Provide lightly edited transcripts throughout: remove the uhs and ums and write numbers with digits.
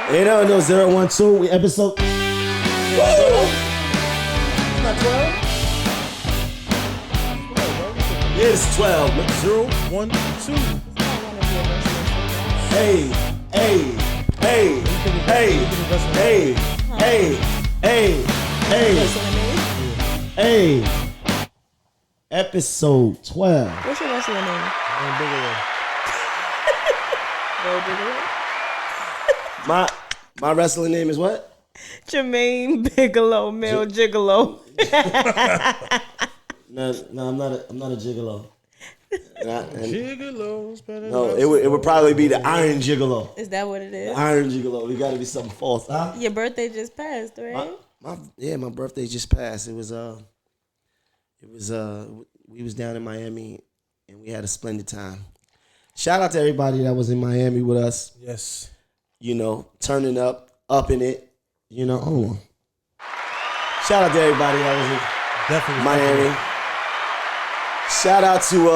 800-012. We episode. Woo! Not 12? Yeah, it's 12. 012. Hey. Episode 12. What's your wrestling name? My wrestling name is what? Jermaine Bigelow, male gigolo. No, I'm not a gigolo. Gigolos better. No, it would probably be the Iron Gigolo. Is that what it is? The Iron Gigolo. We got to be something false, huh? Your birthday just passed, right? My birthday just passed. We was down in Miami and we had a splendid time. Shout out to everybody that was in Miami with us. Yes. You know, turning up in it. You know, hold on. Shout out to everybody that was in Miami. Shout out to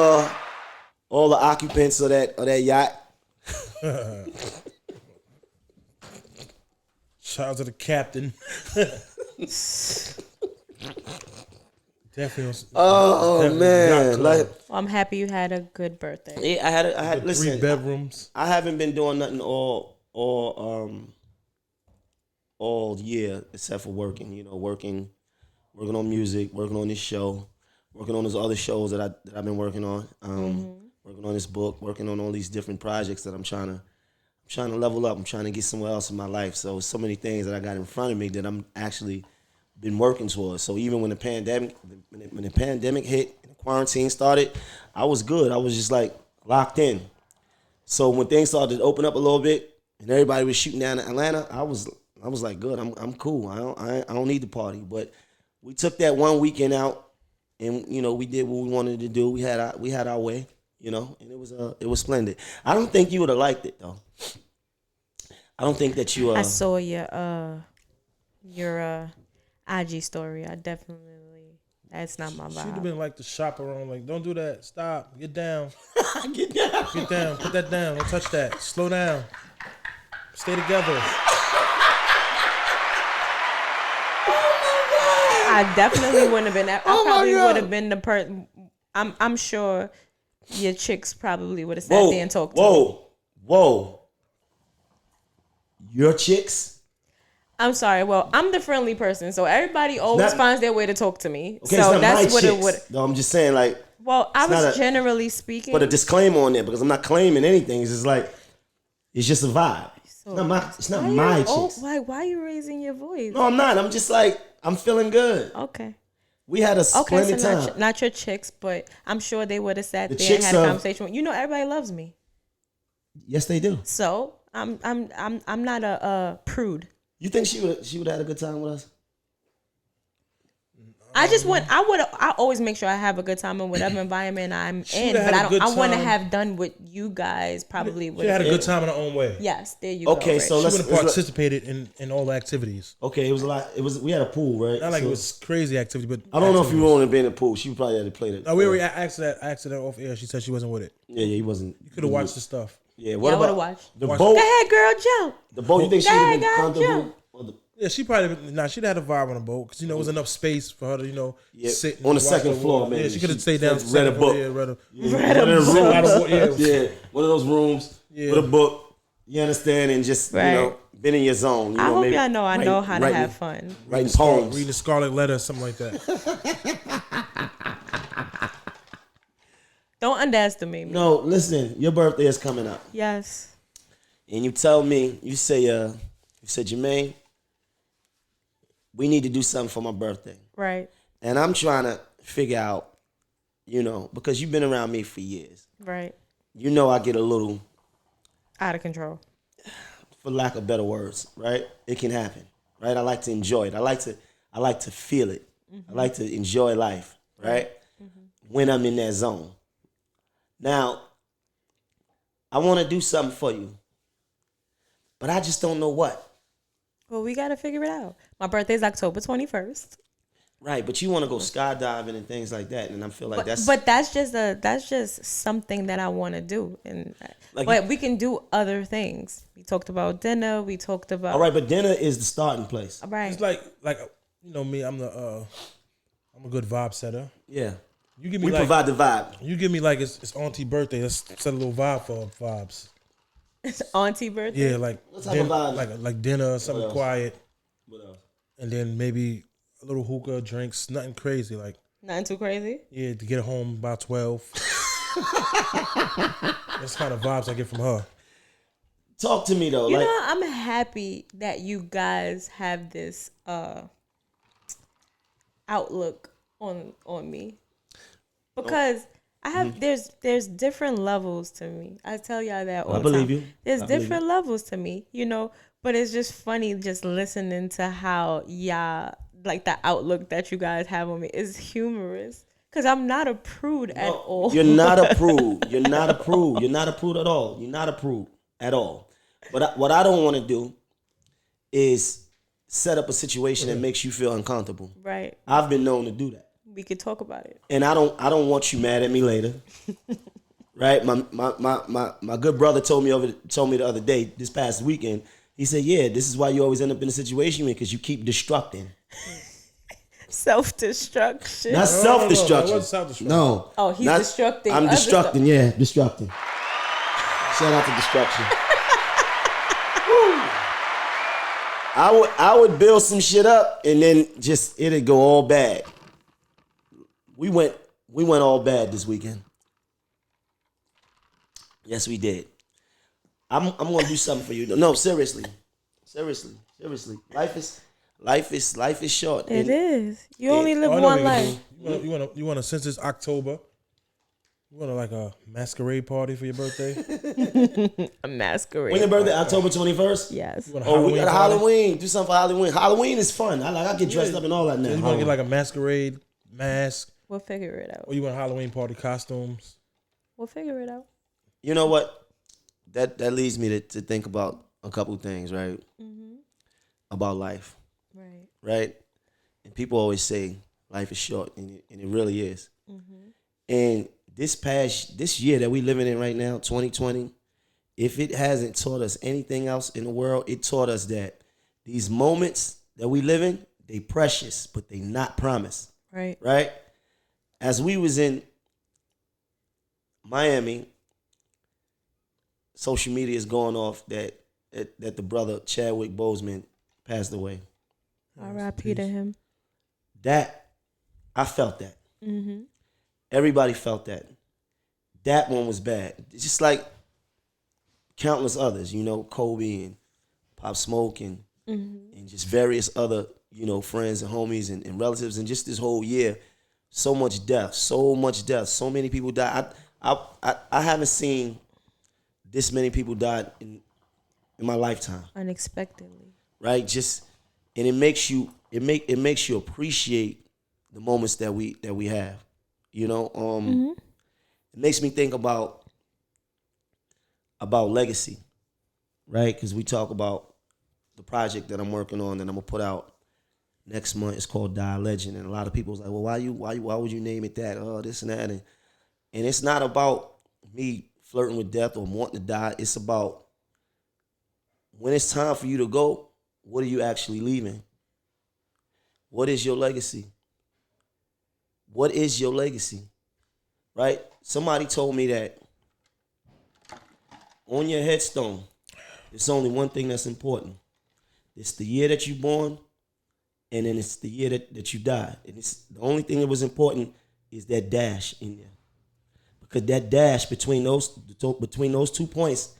all the occupants of that yacht. Shout out to the captain. Definitely. Man, Well, I'm happy you had a good birthday. Yeah, I had. Listen, 3 bedrooms. I haven't been doing nothing all year except for working. You know, working on music, working on this show, working on those other shows that I've been working on. Working on this book, working on all these different projects that I'm trying to level up. I'm trying to get somewhere else in my life. So many things that I got in front of me that I'm actually been working towards. So even when the pandemic hit and the quarantine started, I was good. I was just like locked in. So when things started to open up a little bit and everybody was shooting down in Atlanta, I was like, good. I'm cool. I don't need the party. But we took that one weekend out, and you know we did what we wanted to do. We had our way, you know, and it was splendid. I don't think you would have liked it though. I don't think that you. I saw your IG story. I definitely. That's not my vibe. She'd have been like the chaperone, like, don't do that. Stop. Get down. Get down. Get down. Put that down. Don't touch that. Slow down. Stay together. I definitely wouldn't have been. I probably would have been the person. I'm sure your chicks probably would have sat there and talked to me. Whoa. Your chicks? I'm sorry. Well, I'm the friendly person, so everybody always finds their way to talk to me. Okay, so it's not that's my what chicks. it would. No, I'm just saying, like. Well, I was generally speaking. Put a disclaimer on there because I'm not claiming anything. It's just like, it's just a vibe. So, it's not my chicks. Why are you raising your voice? No, I'm not. I'm just like, I'm feeling good. Okay. We had a splendid time. Not your chicks, but I'm sure they would have sat there and had a conversation with you. Know, everybody loves me. Yes, they do. So I'm not a prude. You think she would have had a good time with us? I always make sure I have a good time in whatever environment I'm in, but I want to have done what you guys probably would. She had a good time in her own way. Yes, there you go. Okay, so she would have participated in all the activities. Okay, it was a lot. We had a pool, right? Not like it was crazy activity, but I don't know if you were in the pool. She probably had to play that. No, we already asked that off air. She said she wasn't with it. Yeah, he wasn't. You could have watched the stuff. Yeah, I would have watched. The boat. Go ahead, girl, jump. The boat. You think she would have been comfortable? Yeah, she probably she'd had a vibe on the boat because it was enough space for her to sit on the second floor. Man, yeah, she could have stayed down. Read a book. Read a book. Yeah, one of those rooms with a book. You understand, and just been in your zone. I hope y'all know I know how to have fun. Writing poems, reading the Scarlet Letter, something like that. Don't underestimate me. No, listen, your birthday is coming up. Yes. And you tell me, you say, Jermaine, we need to do something for my birthday. Right. And I'm trying to figure out, because you've been around me for years. Right. You know I get a little out of control. For lack of better words, right? It can happen. Right? I like to enjoy it. I like to feel it. Mm-hmm. I like to enjoy life, right? Mm-hmm. When I'm in that zone. Now, I want to do something for you. But I just don't know what. Well, we got to figure it out. My birthday's October 21st. Right, but you want to go skydiving and things like that, and I feel like But that's just something that I want to do, and but we can do other things. We talked about dinner. We talked about. All right, but dinner is the starting place. Right. It's like you know me. I'm a good vibe setter. Yeah. You give me we provide the vibe. You give me like it's auntie birthday. Let's set a little vibe for vibes. It's auntie birthday. Yeah, like like dinner, something quiet. What else? And then maybe a little hookah, drinks, nothing crazy. Like nothing too crazy. Yeah, to get home by 12. That's kind of vibes I get from her. Talk to me though. You know, I'm happy that you guys have this outlook on me, because I have there's different levels to me. I tell y'all that all the time. I believe you. There's different levels to me, you know. But it's just funny just listening to how y'all, like the outlook that you guys have on me is humorous. Because I'm not a prude at all. You're not a prude. You're not a prude. You're not a prude at all. You're not a prude at all. But what I don't want to do is set up a situation that makes you feel uncomfortable. Right. I've been known to do that. We could talk about it. And I don't want you mad at me later. Right? My good brother told me the other day, this past weekend. He said, "Yeah, this is why you always end up in a situation because you keep destructing." Self-destruction. Not self-destruction. What's self-destruction? No. Oh, he's destructing. I'm destructing. Yeah, destructing. Shout out to destruction. I would build some shit up and then just it'd go all bad. We went all bad this weekend. Yes, we did. I'm gonna do something for you. No, seriously. Life is short. It is. You only live one life. You want to since it's October. You want like a masquerade party for your birthday? A masquerade. When your birthday, October 21st? Yes. We got a Halloween. Do something for Halloween. Halloween is fun. I get dressed up and all that now. So you want to get like a masquerade mask? We'll figure it out. Or you want Halloween party costumes? We'll figure it out. You know what? That leads me to think about a couple things, right? Mm-hmm. About life. Right? And people always say life is short, and it really is. Mm-hmm. And this year that we living in right now, 2020, if it hasn't taught us anything else in the world, it taught us that these moments that we live in, they precious, but they not promised. Right. Right? As we was in Miami, social media is going off that the brother Chadwick Boseman passed away. R.I.P. to him. That, I felt that. Mm-hmm. Everybody felt that. That one was bad. It's just like countless others, you know, Kobe and Pop Smoke and just various other, you know, friends and homies and relatives. And just this whole year, so much death. So many people died. I haven't seen this many people died in my lifetime. Unexpectedly. Right? And it makes you appreciate the moments that we have. You know? It makes me think about legacy. Right? Because we talk about the project that I'm working on that I'm gonna put out next month. It's called Die Legend. And a lot of people was like, well, why would you name it that? Oh, this and that. And it's not about me flirting with death or wanting to die. It's about when it's time for you to go, what are you actually leaving? What is your legacy? What is your legacy? Right? Somebody told me that on your headstone, it's only one thing that's important. It's the year that you're born, and then it's the year that you died. And it's the only thing that was important is that dash in there. Because that dash between those 2 points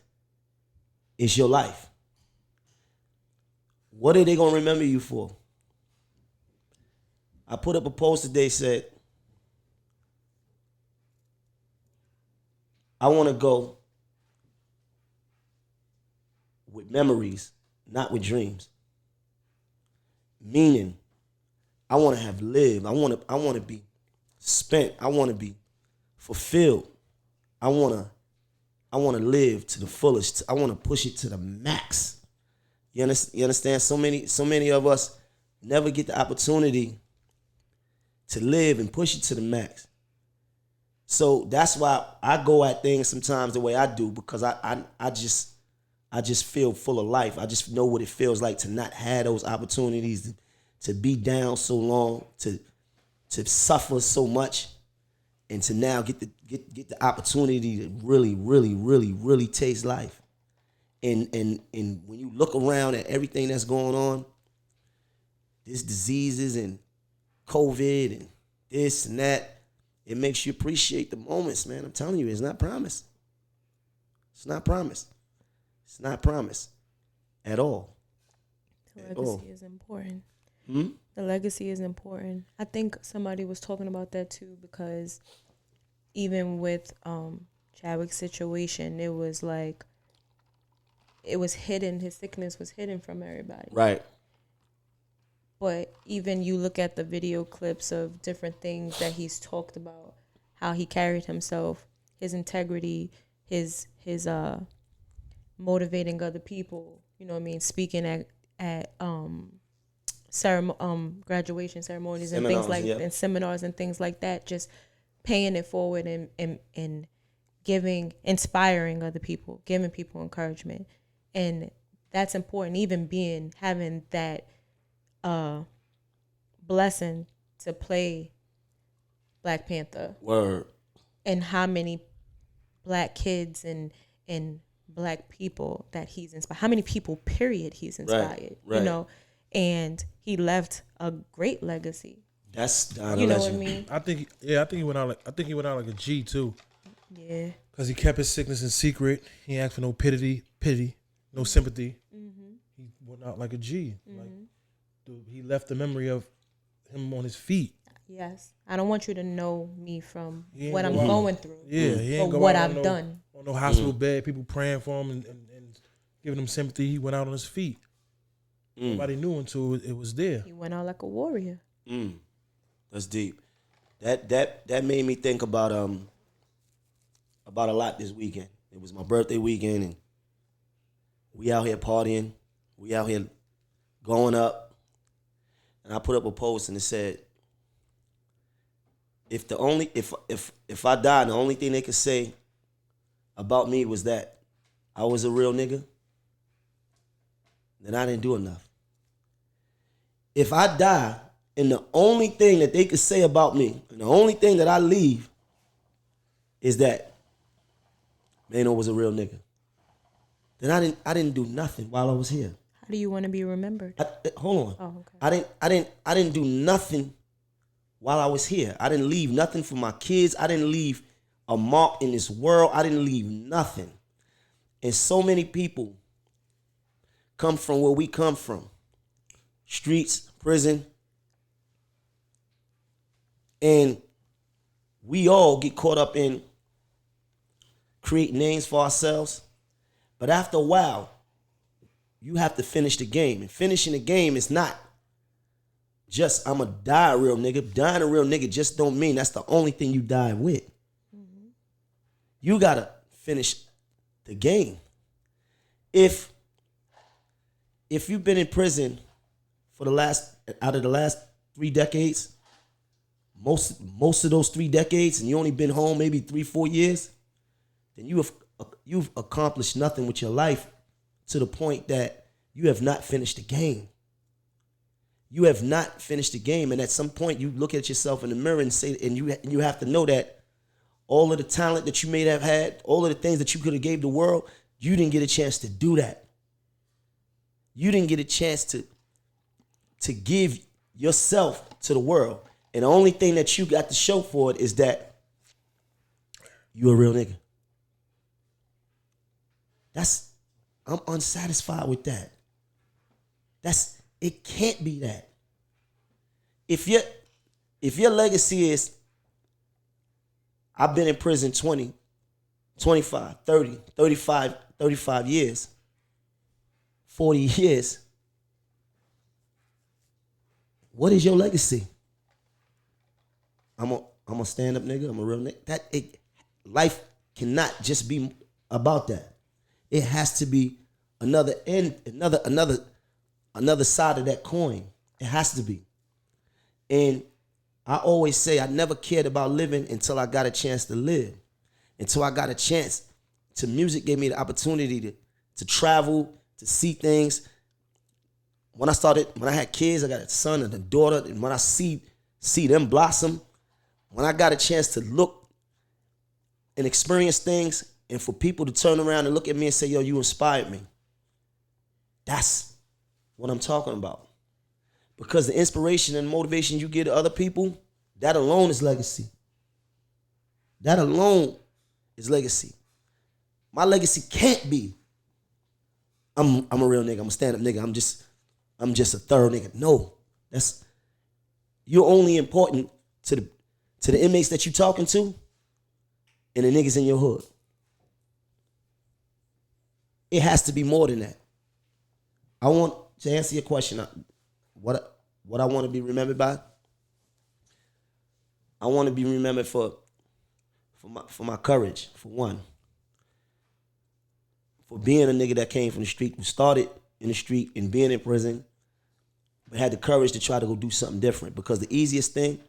is your life. What are they going to remember you for? I put up a post today said, I want to go with memories, not with dreams. Meaning, I want to have lived. I want to be spent. I want to be fulfilled. I want to live to the fullest. I want to push it to the max. You understand? So many of us never get the opportunity to live and push it to the max. So that's why I go at things sometimes the way I do, because I just feel full of life. I just know what it feels like to not have those opportunities, to be down so long, to suffer so much, and to now get the opportunity to really, really, really, really taste life. And when you look around at everything that's going on, these diseases and COVID and this and that, it makes you appreciate the moments, man. I'm telling you, it's not promised. It's not promised. It's not promised at all. The legacy is important. The legacy is important. I think somebody was talking about that too, because even with Chadwick's situation, it was like, it was hidden. His sickness was hidden from everybody. Right. But even you look at the video clips of different things that he's talked about, how he carried himself, his integrity, his motivating other people, you know what I mean, speaking at graduation ceremonies and things like and seminars and things like that, just paying it forward and inspiring other people, giving people encouragement. And that's important, even having that blessing to play Black Panther. Word. And how many Black kids and Black people that he's inspired. How many people, period, he's inspired. Right. You know, and he left a great legacy. That's you know what I mean. I think he went out like a G too. Yeah. Because he kept his sickness in secret. He asked for no pity, no sympathy. Mm-hmm. He went out like a G. Mm-hmm. Like, dude, he left the memory of him on his feet. Yes. I don't want you to know me from what I'm going through. Yeah, he ain't go what I've done. On no hospital bed, people praying for him and giving him sympathy. He went out on his feet. Nobody knew until it was there. He went out like a warrior. That's deep. That made me think about a lot this weekend. It was my birthday weekend, and we out here partying. We out here going up. And I put up a post and it said, if I die, the only thing they could say about me was that I was a real nigga, then I didn't do enough. If I die and the only thing that they could say about me, and the only thing that I leave is that Maino was a real nigga, then I didn't do nothing while I was here. How do you want to be remembered? Hold on. Oh, okay. I didn't do nothing while I was here. I didn't leave nothing for my kids. I didn't leave a mark in this world. I didn't leave nothing. And so many people come from where we come from. Streets, prison. And we all get caught up in creating names for ourselves. But after a while, you have to finish the game. And finishing the game is not just, I'm going to die a real nigga. Dying a real nigga just don't mean that's the only thing you die with. Mm-hmm. You got to finish the game. If you've been in prison for out of the last 3 decades, most of those 3 decades, and you only been home maybe 3-4 years, then you've accomplished nothing with your life to the point that you have not finished the game. You have not finished the game, and at some point you look at yourself in the mirror and say, and you have to know that all of the talent that you may have had, all of the things that you could have gave the world, you didn't get a chance to do that. You didn't get a chance to give yourself to the world. And the only thing that you got to show for it is that you a real nigga. I'm unsatisfied with that. It can't be that. If your legacy is, I've been in prison 20, 25, 30, 35 years, 40 years, what is your legacy? I'm a stand-up nigga, I'm a real nigga. Life cannot just be about that. It has to be another side of that coin. It has to be. And I always say I never cared about living until I got a chance to live. Until I got a chance to music gave me the opportunity to travel, to see things. When I had kids, I got a son and a daughter, and when I see them blossom, when I got a chance to look and experience things, and for people to turn around and look at me and say, yo, you inspired me. That's what I'm talking about. Because the inspiration and motivation you give to other people, that alone is legacy. That alone is legacy. My legacy can't be, I'm a real nigga, I'm a stand-up nigga, I'm just a thorough nigga. No, you're only important to the inmates that you talking to and the niggas in your hood. It has to be more than that. I want to answer your question. What I want to be remembered by? I want to be remembered for my courage, for one. For being a nigga that came from the street, who started in the street and being in prison, but had the courage to try to go do something different. Because the easiest thing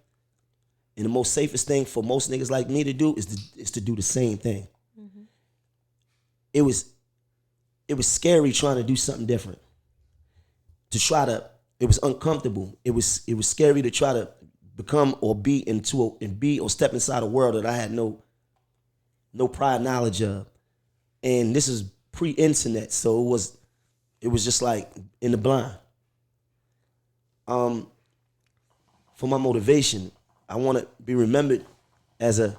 and the most safest thing for most niggas like me to do is to do the same thing. Mm-hmm. It was scary trying to do something different. It was uncomfortable. It was scary to try to become or be or step inside a world that I had no prior knowledge of. And this is pre-internet, so it was just like in the blind. For my motivation, I want to be remembered as a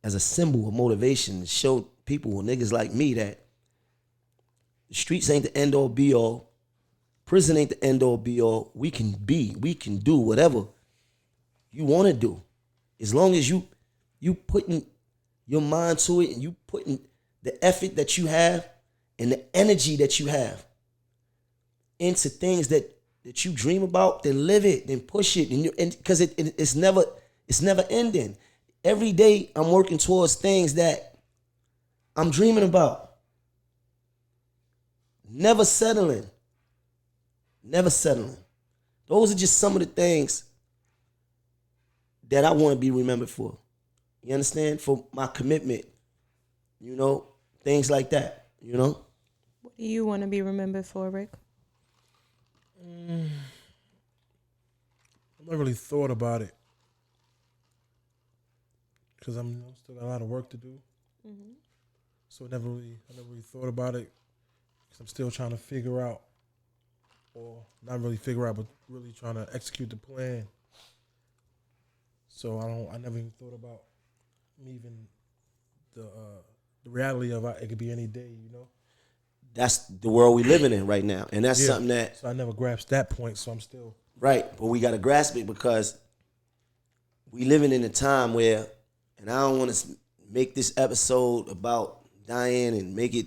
symbol of motivation to show people or niggas like me that the streets ain't the end all be all. Prison ain't the end all be all. We can do whatever you want to do. As long as you putting your mind to it and you putting the effort that you have and the energy that you have into things that you dream about, then live it, then push it, and because it's never ending. Every day I'm working towards things that I'm dreaming about. Never settling. Those are just some of the things that I want to be remembered for. You understand? For my commitment, things like that, What do you want to be remembered for, Rick? I've not really thought about it because I'm still got a lot of work to do. Mm-hmm. So I never really thought about it because I'm still trying to figure out, or not really figure out, but really trying to execute the plan. So I never even thought about even the reality of it could be any day, That's the world we living in right now. And that's something that... So I never grasped that point, so I'm still... Right, but we got to grasp it because we living in a time where, and I don't want to make this episode about dying and make it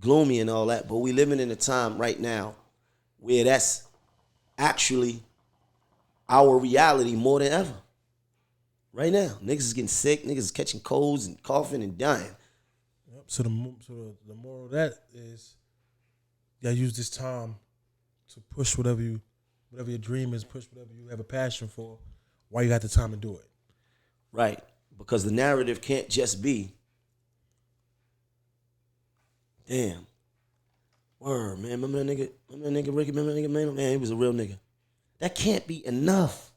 gloomy and all that, but we living in a time right now where that's actually our reality more than ever. Right now, niggas is getting sick, niggas is catching colds and coughing and dying. Yep. So the moral of that is, use this time to push whatever your dream is, push whatever you have a passion for, while you got the time to do it. Right, because the narrative can't just be, damn, word, man, remember that nigga Ricky, remember that nigga Maino? Man, he was a real nigga. That can't be enough.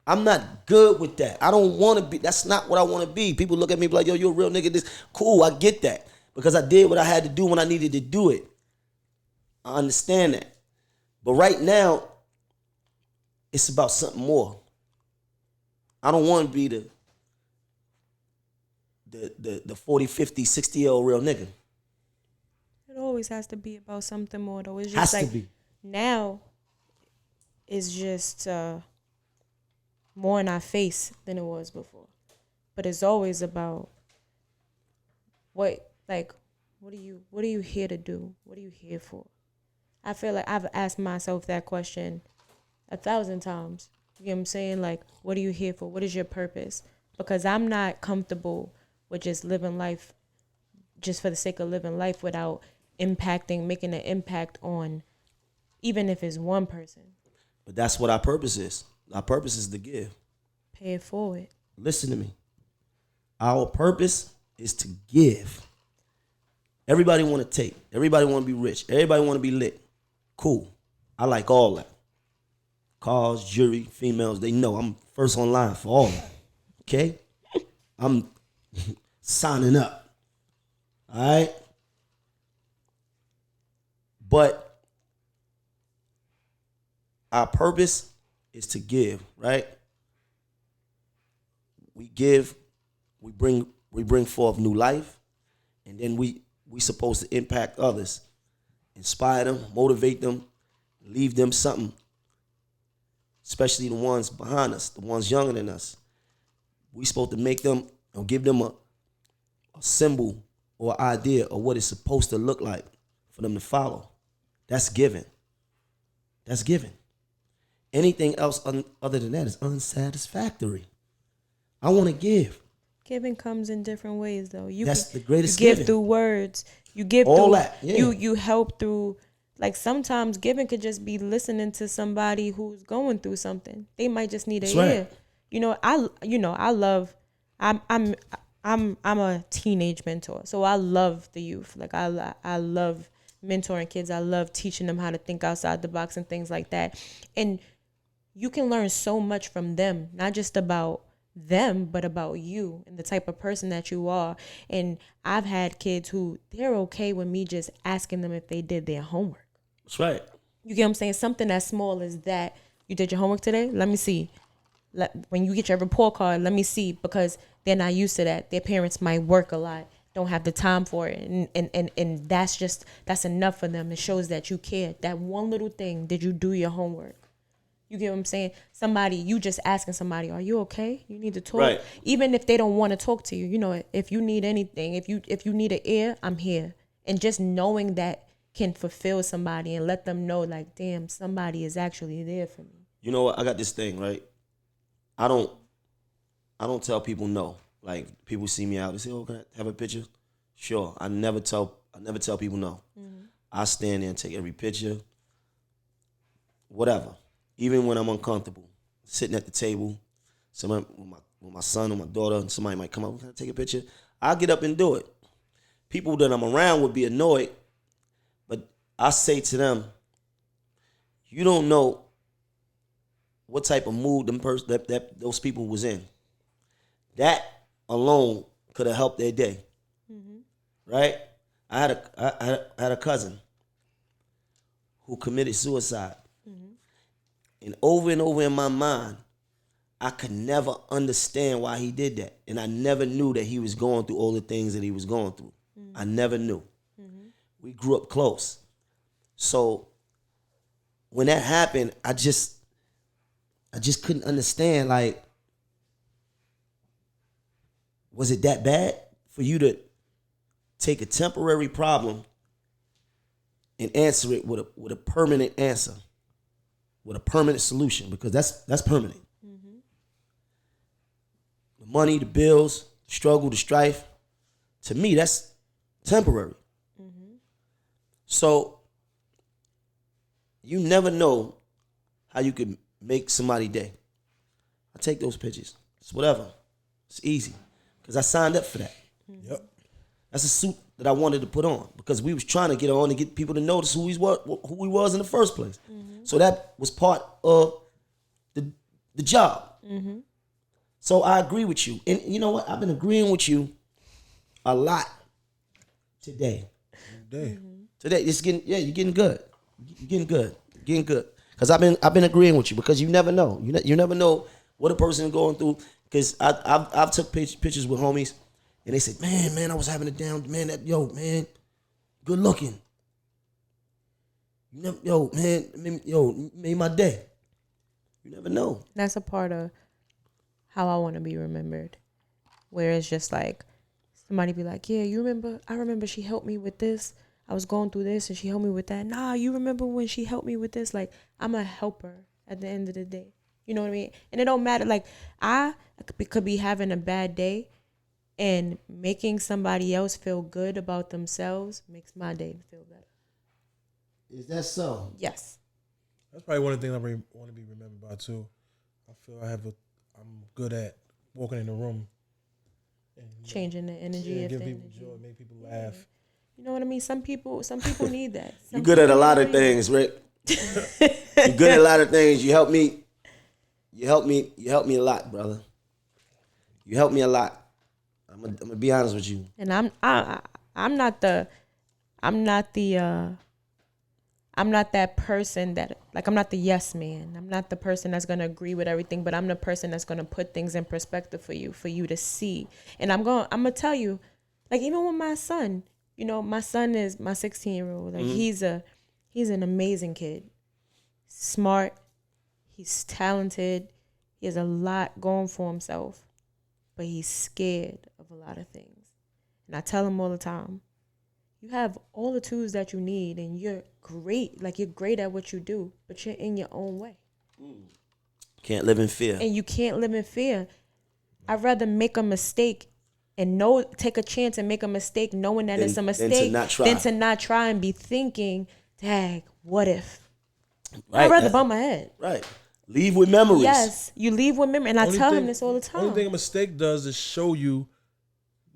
I'm not good with that. I don't want to be. That's not what I want to be. People look at me like, yo, you're a real nigga. This cool. I get that because I did what I had to do when I needed to do it. I understand that. But right now, it's about something more. I don't want to be the 40, 50, 60-year-old real nigga. It always has to be about something more, though. It's has just to be. Now, it's just more in our face than it was before. But it's always about what are you here to do? What are you here for? I feel like I've asked myself that question 1,000 times. You know what I'm saying? Like, what are you here for? What is your purpose? Because I'm not comfortable with just living life just for the sake of living life without making an impact on, even if it's one person. But that's what our purpose is. Our purpose is to give. Pay it forward. Listen to me. Our purpose is to give. Everybody want to take. Everybody want to be rich. Everybody want to be lit. Cool. I like all that. Cars, jewelry, females, they know I'm first online for all that. Okay? I'm signing up. All right? But our purpose is to give, right? We give, we bring forth new life, and then we supposed to impact others, inspire them, motivate them, leave them something, especially the ones behind us, the ones younger than us. We supposed to make them or give them a symbol or idea of what it's supposed to look like for them to follow. That's giving. That's giving. Anything else other than that is unsatisfactory. I want to give. Giving comes in different ways, though. That's the greatest you give giving. through words. You give all through that. Yeah. You help through. Like sometimes giving could just be listening to somebody who's going through something. They might just need an ear. Right. I love. I'm a teenage mentor, so I love the youth. Like I love mentoring kids. I love teaching them how to think outside the box and things like that. And you can learn so much from them, not just about them, but about you and the type of person that you are. And I've had kids who they're okay with me just asking them if they did their homework. That's right. You get what I'm saying? Something as small as that. You did your homework today? Let me see. When you get your report card, let me see, because they're not used to that. Their parents might work a lot, don't have the time for it. And that's enough for them. It shows that you care. That one little thing, did you do your homework? You get what I'm saying? You just asking somebody, are you okay? You need to talk. Right. Even if they don't want to talk to you, if you need anything, if you need an ear, I'm here. And just knowing that can fulfill somebody and let them know, like, damn, somebody is actually there for me. You know what? I got this thing, right? I don't tell people no. Like, people see me out, they say, "Oh, can I have a picture?" Sure. I never tell people no. Mm-hmm. I stand there and take every picture. Whatever. Even when I'm uncomfortable, sitting at the table, somebody with my son or my daughter, and somebody might come up, "Can I take a picture?" I'll get up and do it. People that I'm around would be annoyed, but I say to them, you don't know what type of mood that those people was in. That alone could have helped their day. Mm-hmm. Right? I had a cousin who committed suicide. Mm-hmm. And over in my mind, I could never understand why he did that. And I never knew that he was going through all the things that he was going through. Mm-hmm. I never knew. Mm-hmm. We grew up close. So when that happened, I just couldn't understand, like, was it that bad for you to take a temporary problem and answer it with a permanent answer, with a permanent solution? Because that's permanent. Mm-hmm. The money, the bills, the struggle, the strife, to me, that's temporary. Mm-hmm. So you never know how you could make somebody's day. I take those pictures. It's whatever. It's easy. Because I signed up for that. Yep. That's a suit that I wanted to put on because we was trying to get on to get people to notice who he was in the first place. Mm-hmm. So that was part of the job. Mm-hmm. So I agree with you. And you know what? I've been agreeing with you a lot today. Mm-hmm. Today, you're getting good. You're getting good. You're getting good. Because I've been agreeing with you because you never know. You never know what a person is going through. Because I've took pictures with homies, and they said, man, I was having a down, man, good looking. Made my day. You never know. That's a part of how I want to be remembered, where it's just like somebody be like, yeah, I remember she helped me with this. I was going through this and she helped me with that. Nah, you remember when she helped me with this? Like, I'm a helper at the end of the day. You know what I mean? And it don't matter. Like, I could be having a bad day, and making somebody else feel good about themselves makes my day feel better. Is that so? Yes. That's probably one of the things I want to be remembered by too. I feel I'm good at walking in the room and changing the energy. give people joy, make people laugh. You know what I mean? Some people need that. You're good at a lot of things, Rick. You're good at a lot of things. You help me a lot, brother. You help me a lot. I'm gonna be honest with you. And I'm not that person that, like, I'm not the yes man. I'm not the person that's going to agree with everything, but I'm the person that's going to put things in perspective for you to see. And I'm going to tell you, like, even with my son, you know, my son is my 16-year-old. Like, he's an amazing kid. Smart. He's talented. He has a lot going for himself, but he's scared of a lot of things. And I tell him all the time, you have all the tools that you need and you're great. Like, you're great at what you do, but you're in your own way. Can't live in fear. And you can't live in fear. I'd rather make a mistake and take a chance and make a mistake knowing that it's a mistake than to not try and be thinking, dang, what if? Right. I'd rather bump my head. Right. Leave with memories. Yes, you leave with memories. And I tell him this all the time. Only thing a mistake does is show you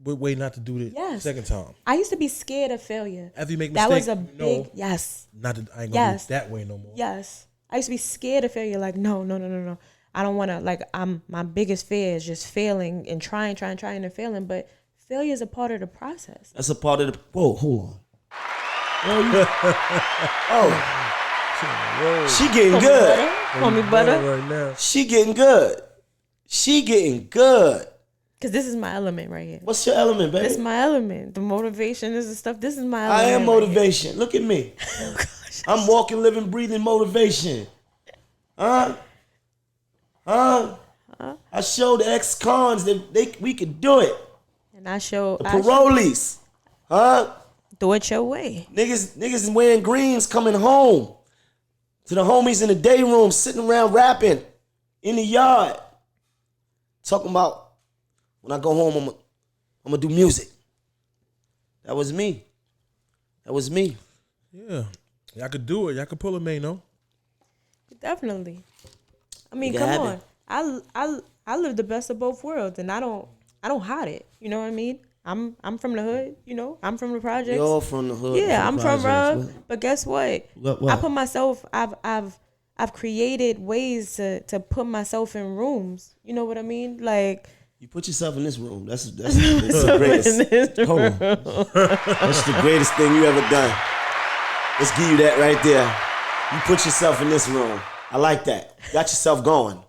what way not to do it second time. I used to be scared of failure. After you make a mistake, that was a big, yes. Not that I ain't going to do it that way no more. Yes. I used to be scared of failure. Like, no. I don't want to, like, my biggest fear is just failing and trying and failing. But failure is a part of the process. That's a part of the, whoa, hold on. She getting good. Call me butter. Right now. She getting good. Because this is my element right here. What's your element, baby? This is my element. The motivation is the stuff. This is my element. I am motivation. Right, look at me. Oh, gosh. I'm walking, living, breathing motivation. I showed the ex-cons that we could do it. And I showed the parolees. Do it your way. Niggas wearing greens coming home. To the homies in the day room, sitting around rapping in the yard. Talking about when I go home, I'm gonna do music. That was me. Yeah. Y'all could do it. Y'all could pull a Maino. Definitely. I mean, come on. I live the best of both worlds, and I don't hide it. You know what I mean? I'm from the hood, you know. I'm from the projects. You're all from the hood. Yeah, I'm from but guess what? What? I put myself. I've created ways to put myself in rooms. You know what I mean? Like, you put yourself in this room. That's the greatest. Hold on. That's the greatest thing you ever done. Let's give you that right there. You put yourself in this room. I like that. Got yourself going.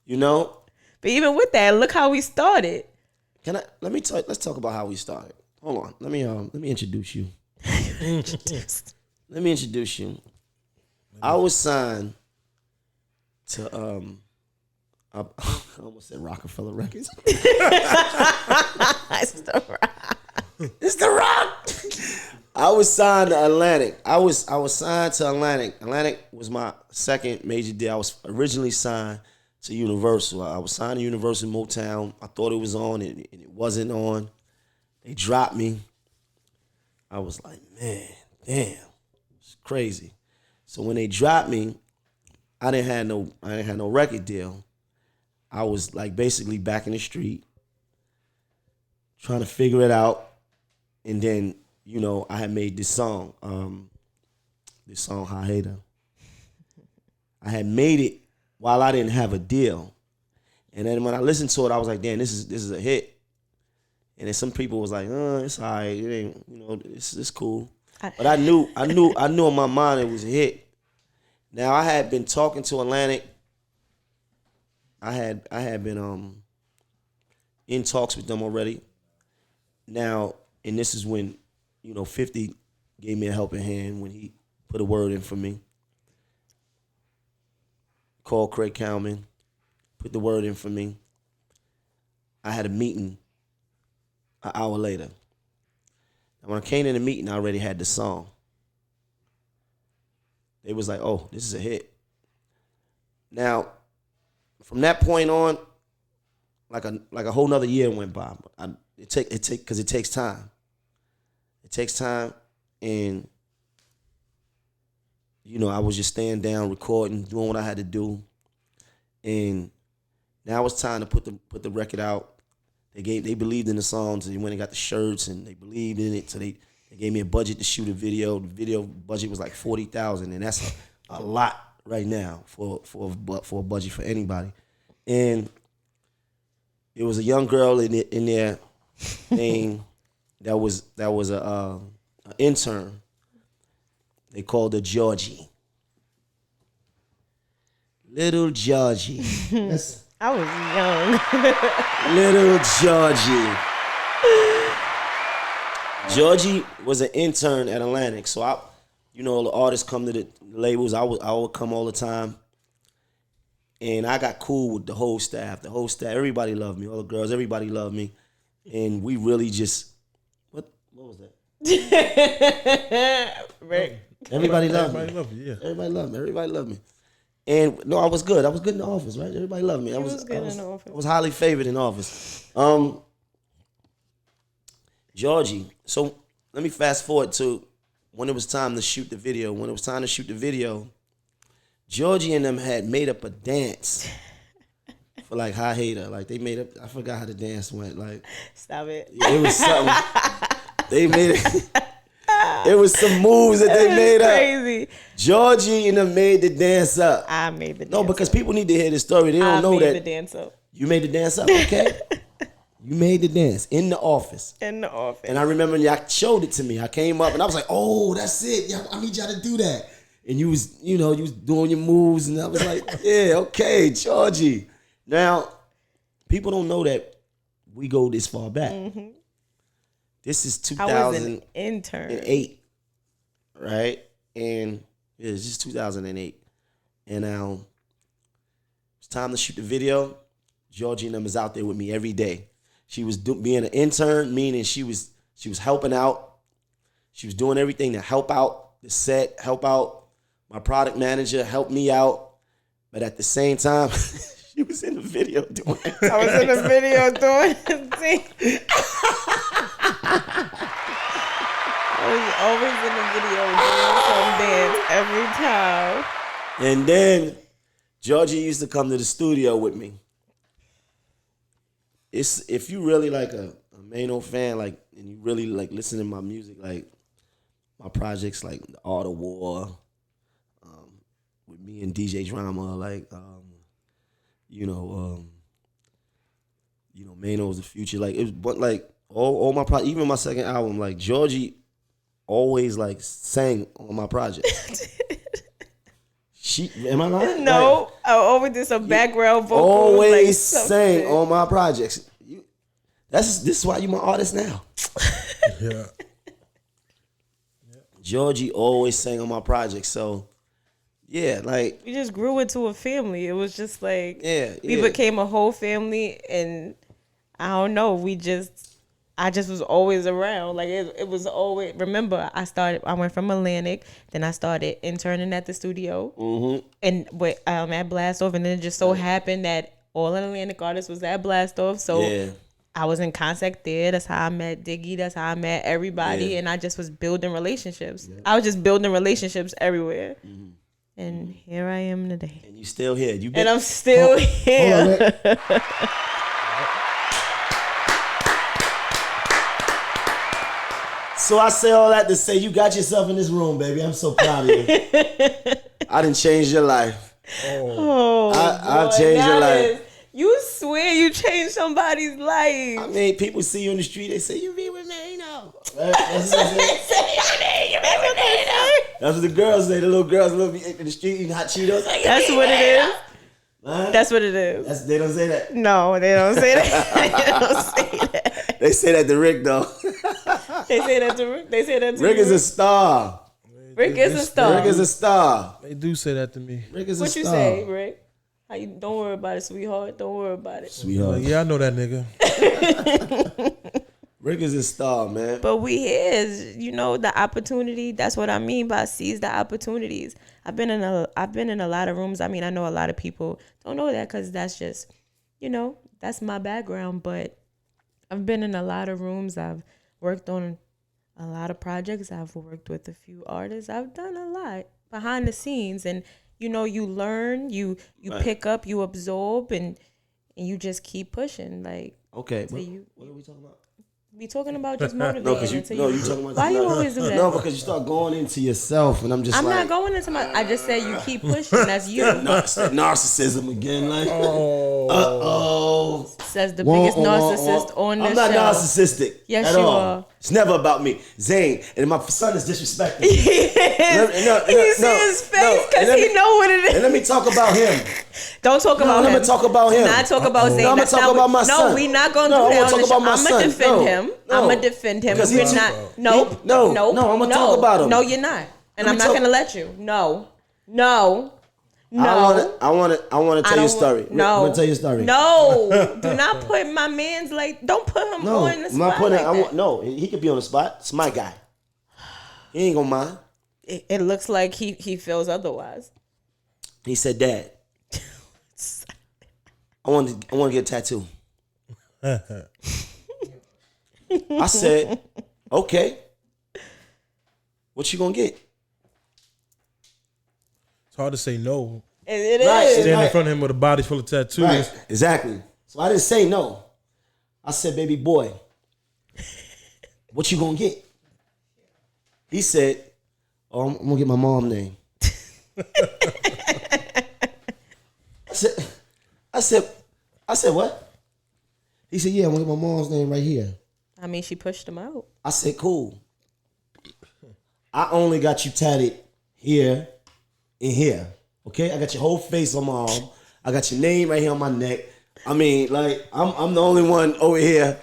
You know. But even with that, look how we started. Let's talk about how we started. Hold on. Let me introduce you. Let me introduce you. I was signed to I almost said Rockefeller Records. It's the Rock. It's the Rock. I was signed to Atlantic. I was signed to Atlantic. Atlantic was my second major deal. I was originally signed to Universal. I was signed to Universal Motown. I thought it was on, and it wasn't on. They dropped me. I was like, man, damn, it's crazy. So when they dropped me, I didn't have no record deal. I was like basically back in the street, trying to figure it out, and then I had made this song, High Hater. I had made it while I didn't have a deal. And then when I listened to it, I was like, damn, this is a hit. And then some people was like, it's all right, it ain't, it's cool. But I knew in my mind it was a hit. Now I had been talking to Atlantic. I had been in talks with them already. Now, and this is when, 50 gave me a helping hand when he put a word in for me. Called Craig Cowman, put the word in for me. I had a meeting an hour later. And when I came in the meeting, I already had the song. They was like, oh, this is a hit. Now, from that point on, like a whole nother year went by. Because it takes time. It takes time, and I was just staying down, recording, doing what I had to do, and Now it's time to put the record out. They believed in the songs. They went and got the shirts and they believed in it. So they gave me a budget to shoot a video. The video budget was like $40,000, and that's a lot right now for a budget for anybody. And it was a young girl in there named that was a intern. They called her Georgie. Little Georgie. I was young. Little Georgie. Georgie was an intern at Atlantic. So the artists come to the labels. I would come all the time. And I got cool with the whole staff. Everybody loved me. All the girls, everybody loved me. And we really just, what was that? Right. Everybody loved me. Everybody loved you, yeah. Everybody loved me. And no, I was good. I was good in the office, right? Everybody loved me. I was good in the office. I was highly favored in the office. Georgie. So let me fast forward to when it was time to shoot the video. Georgie and them had made up a dance for like High Hater. Like they made up, I forgot how the dance went. Like, stop it. It was something. They made it. It was some moves that they made crazy. Up. Georgie and them made the dance up. I made the dance No, because people need to hear the story. They don't know that. I made the dance up. You made the dance up, okay? You made the dance in the office. And I remember y'all showed it to me. I came up and I was like, oh, that's it. I need y'all to do that. And you was doing your moves, and I was like, yeah, okay, Georgie. Now, people don't know that we go this far back. Mm-hmm. This is 2008. I was an intern. Right? And it's just 2008. And now it's time to shoot the video. Georgie and them is out there with me every day. She was being an intern, meaning she was helping out. She was doing everything to help out the set, help out my product manager, help me out. But at the same time, she was in the video doing it. I was in the video doing it. I was always in the video doing some dance every time. And then Georgie used to come to the studio with me. If you really like a Maino fan, like, and you really like listen to my music, like my projects, like The Art of War, with me and DJ Drama, like, Maino's the future, like it was, but like all my even my second album, like Georgie always like sang on my project. Am I lying? No, like, I always did some background vocals. Always like sang on my projects. This is why you my artist now. Yeah. Georgie always sang on my projects, so yeah, like we just grew into a family. It was just like we yeah. became a whole family, and I don't know. I just was always around. Like it was always. Remember, I went from Atlantic, then I started interning at the studio, mm-hmm. and at Blast Off, and then it just so happened that all Atlantic artists was at Blast Off, so I was in contact there. That's how I met Diggy. That's how I met everybody, and I just was building relationships. Yeah. I was just building relationships everywhere. Mm-hmm. And here I am today. And you still here. And I'm still here. So I say all that to say you got yourself in this room, baby. I'm so proud of you. I done changed your life. I've changed your life. You swear you changed somebody's life. I mean, people see you in the street, they say, you be with Maino. That's what the girls say. The little girls in the street eating hot Cheetos. Like, that's what it is. That's what it is. They don't say that? No, they don't say that. They don't say that. They say that to Rick, though. They say that to Rick. They say that to Rick is a star. Rick is a star. Rick is a star. They do say that to me. Rick is a star. What you say, Rick? Don't worry about it, sweetheart. Don't worry about it. Sweetheart. Yeah, I know that nigga. Rick is a star, man. But we is, the opportunity. That's what I mean by seize the opportunities. I've been in a lot of rooms. I mean, I know a lot of people don't know that because that's just, that's my background. But I've been in a lot of rooms. I've worked on a lot of projects. I've worked with a few artists. I've done a lot behind the scenes, and you learn, you right. Pick up, you absorb, and and you just keep pushing. Like, okay, what are we talking about? We talking about just motivating. No, because you talking about. Why you always do that? No, because you start going into yourself, and I'm not going into my. I just said you keep pushing. That's you. Narcissism again, like. Says the biggest narcissist on this show. I'm not narcissistic. Yes, at you all. are. It's never about me, Zane, and my son is disrespecting me. You see his face because he know what it is. And let me talk about him. Don't talk about him. Let me talk about him. Not talk about Zane. No, I'm gonna talk about my son. No, we not gonna do that on the show. I'm gonna defend him. I'm gonna defend him. We're not. Nope. No, I'm gonna talk about him. No, you're not. And I'm not gonna let you. No. I want to tell you a story. No. I'm gonna tell you a story. No. Do not put my man's like. Don't put him on the spot. I'm not putting. No, he could be on the spot. It's my guy. He ain't gonna mind. It looks like he feels otherwise. He said, "Dad, I want to get a tattoo." I said, "Okay, what you gonna get?" It's hard to say no. It is. Standing in front of him with a body full of tattoos. Right, exactly. So I didn't say no. I said, "Baby boy, what you gonna get?" He said, "Oh, I'm gonna get my mom's name." I said, what? He said, "Yeah, I'm gonna get my mom's name right here." I mean, she pushed him out. I said, "Cool. I only got you tatted here and here. Okay, I got your whole face on my arm. I got your name right here on my neck. I mean, like, I'm the only one over here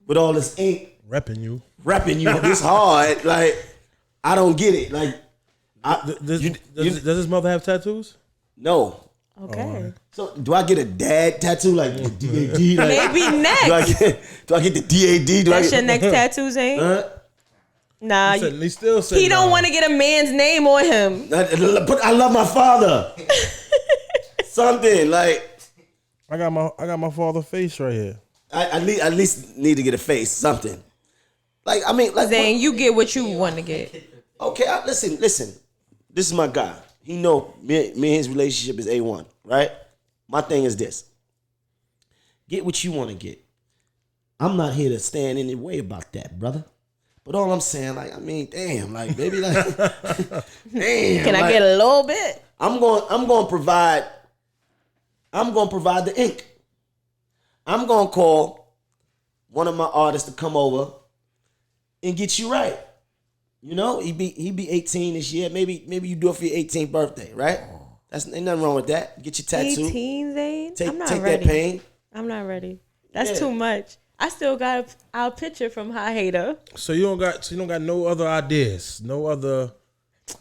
with all this ink repping you this hard. Like, I don't get it. Like, does his mother have tattoos? No. Okay. So do I get a dad tattoo like the DAD? Like, maybe next. Do I get the DAD? That's your next tattoo, Zane? Nah, he still said he don't want to get a man's name on him. But I love my father. Something like I got my father's face right here. I at least need to get a face. Something like I mean, like Zane, you get what you want to get. Okay, listen. This is my guy. He know me and his relationship is A1, right? My thing is this: get what you want to get. I'm not here to stand in the way about that, brother. But all I'm saying, like, I mean, damn, like, baby, like, damn. Can I get a little bit? I'm going to provide the ink. I'm going to call one of my artists to come over and get you right. You know, he be 18 this year. Maybe you do it for your 18th birthday, right? Ain't nothing wrong with that. Get your tattoo. 18, Zane? I'm not take ready. that pain. I'm not ready. That's too much. I still got our picture from High Hater. So you don't got no other ideas, nothing else.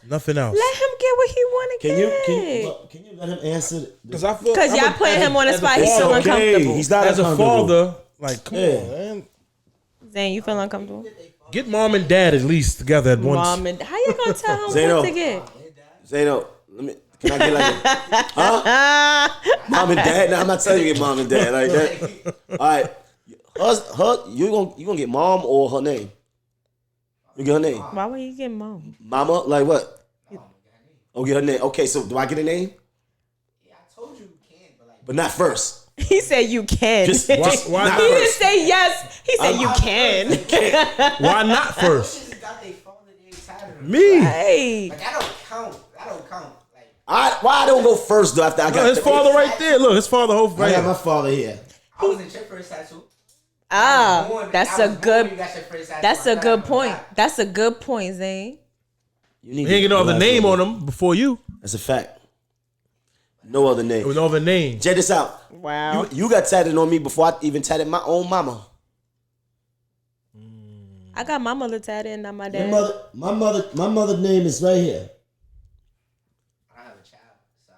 Let him get what he want to get. Can you let him answer? Because y'all putting him on the spot. He's so uncomfortable. He's not as a father. Like, come on, man. Zane, you feel uncomfortable? Get mom and dad at least together at once. Mom and how you gonna tell him what to get? Zeno, can I get like a mom and dad? No, I'm not telling you to get mom and dad like that. All right. You gonna get mom or her name? You get her name. Why would you get mom? Mama, like what? Oh, get her name. Okay, so do I get a name? Yeah, I told you can, but not first. He said you can. Why he didn't say yes. He said you can. Why not first? Got their phone and they tired of Me. Hey. Like, I don't count. Like, why I don't go first though? After I got his father right there. Look, his father. I got my father here. I was in your first tattoo. That's a good point. That's a good point, Zane. He ain't get no other name on him before you. That's a fact. No other name. There was no other name. Check this out. Wow. You got tatted on me before I even tatted my own mama. I got my mother tatted and not my dad. My mother's name is right here. I don't have a child, so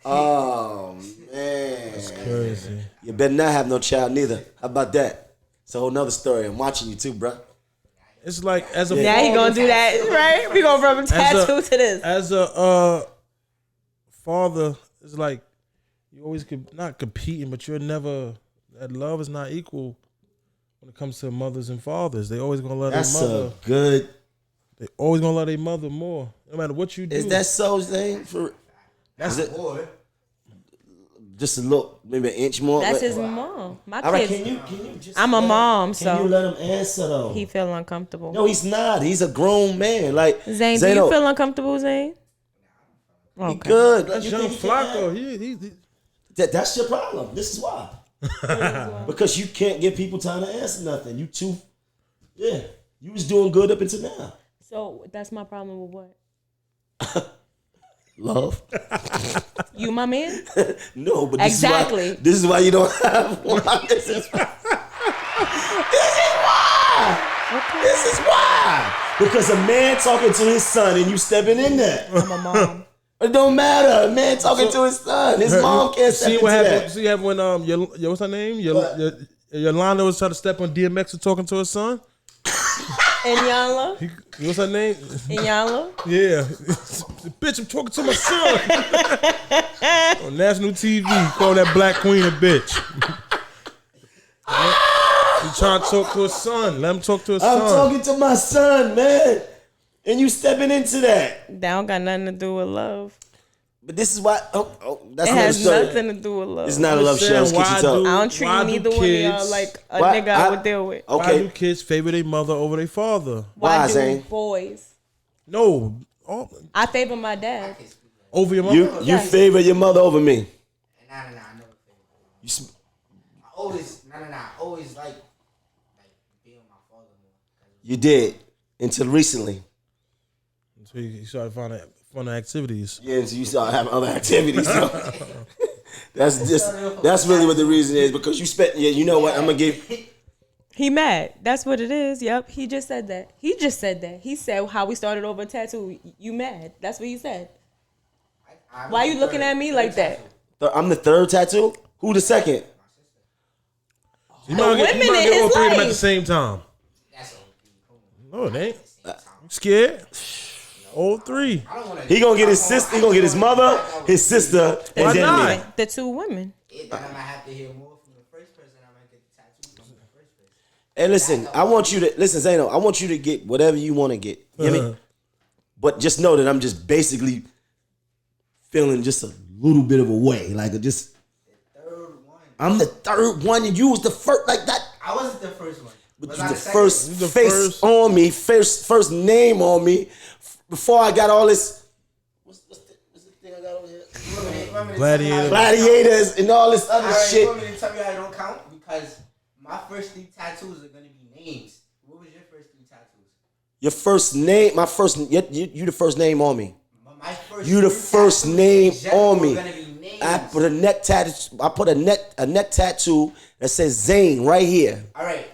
Oh man. That's crazy. You better not have no child neither. How about that? It's a whole nother story. I'm watching you too, bro. It's like as a now he gonna do that, right? We gonna from tattoo to this. As a father, it's like you always not competing, but you're never. That love is not equal when it comes to mothers and fathers. They always gonna love their mother. That's good. They always gonna love their mother more, no matter what you do. Is that so, Zane? That's boy. Just a little, maybe an inch more. That's his mom. My All right, kids. can you just I'm a mom, can so you let him answer though? he feel uncomfortable. No, he's not. He's a grown man. Like Zane, do you feel uncomfortable, Zane? Okay. He good. That's young Flacco. He That's your problem. This is why. Because you can't give people time to answer nothing. You was doing good up until now. So that's my problem with what? Love. You my man? No, but exactly. This is why you don't have one. This is why. Okay. This is why. Because a man talking to his son and you stepping in there. I'm a mom. It don't matter. A man talking to his son. His mom can't step into that. See what happened when what's her name? Yolanda was trying to step on DMX and talking to her son. Inyala? What's her name? Inyala? Yeah. Bitch, I'm talking to my son. On national TV, call that black queen a bitch. He's trying to talk to his son. Let him talk to his son. I'm talking to my son, man. And you stepping into that. That don't got nothing to do with love. But this is why. That's it has nothing to do with love. It's not a love show. I don't treat neither one of y'all like a nigga I would deal with. Okay. Why do kids favor their mother over their father? Why do boys? No. I favor my dad. Over your mother? You favor your mother over me. Nah, I never favored I always like being with my father more. You did. Until recently. So you started finding fun activities. Yeah, so you started having other activities. So. That's really what the reason is, because you spent. Yeah, you know what? I'm gonna give. He mad. That's what it is. Yep. He just said that. He said how we started over a tattoo. You mad? That's what he said. Why are you looking at me like that? I'm the third tattoo. Who the second? You might get all three of them at the same time. No, it ain't. Scared? All three. He gonna get his sister. He gonna get his mother, his sister, and then me. The two women. Then I might have to hear more from the first person. I might get the tattoo from the first person. And listen, I want you to listen, Zano. I want you to get whatever you want to get. You hear me? But just know that I'm just basically feeling just a little bit of a way, like just. The third one. I'm the third one, and you was the first, like that. I wasn't the first one. But you the first face on me, first name on me, before I got all this. What's the thing I got over here? Gladiators and all this other shit. You want me to tell you I don't count? Because my first 3 tattoos are gonna be names. What was your first 3 tattoos? Your first name, you the first name on me. My first you the first name on me. I put a neck tattoo. I put a neck tattoo that says Zane right here. All right.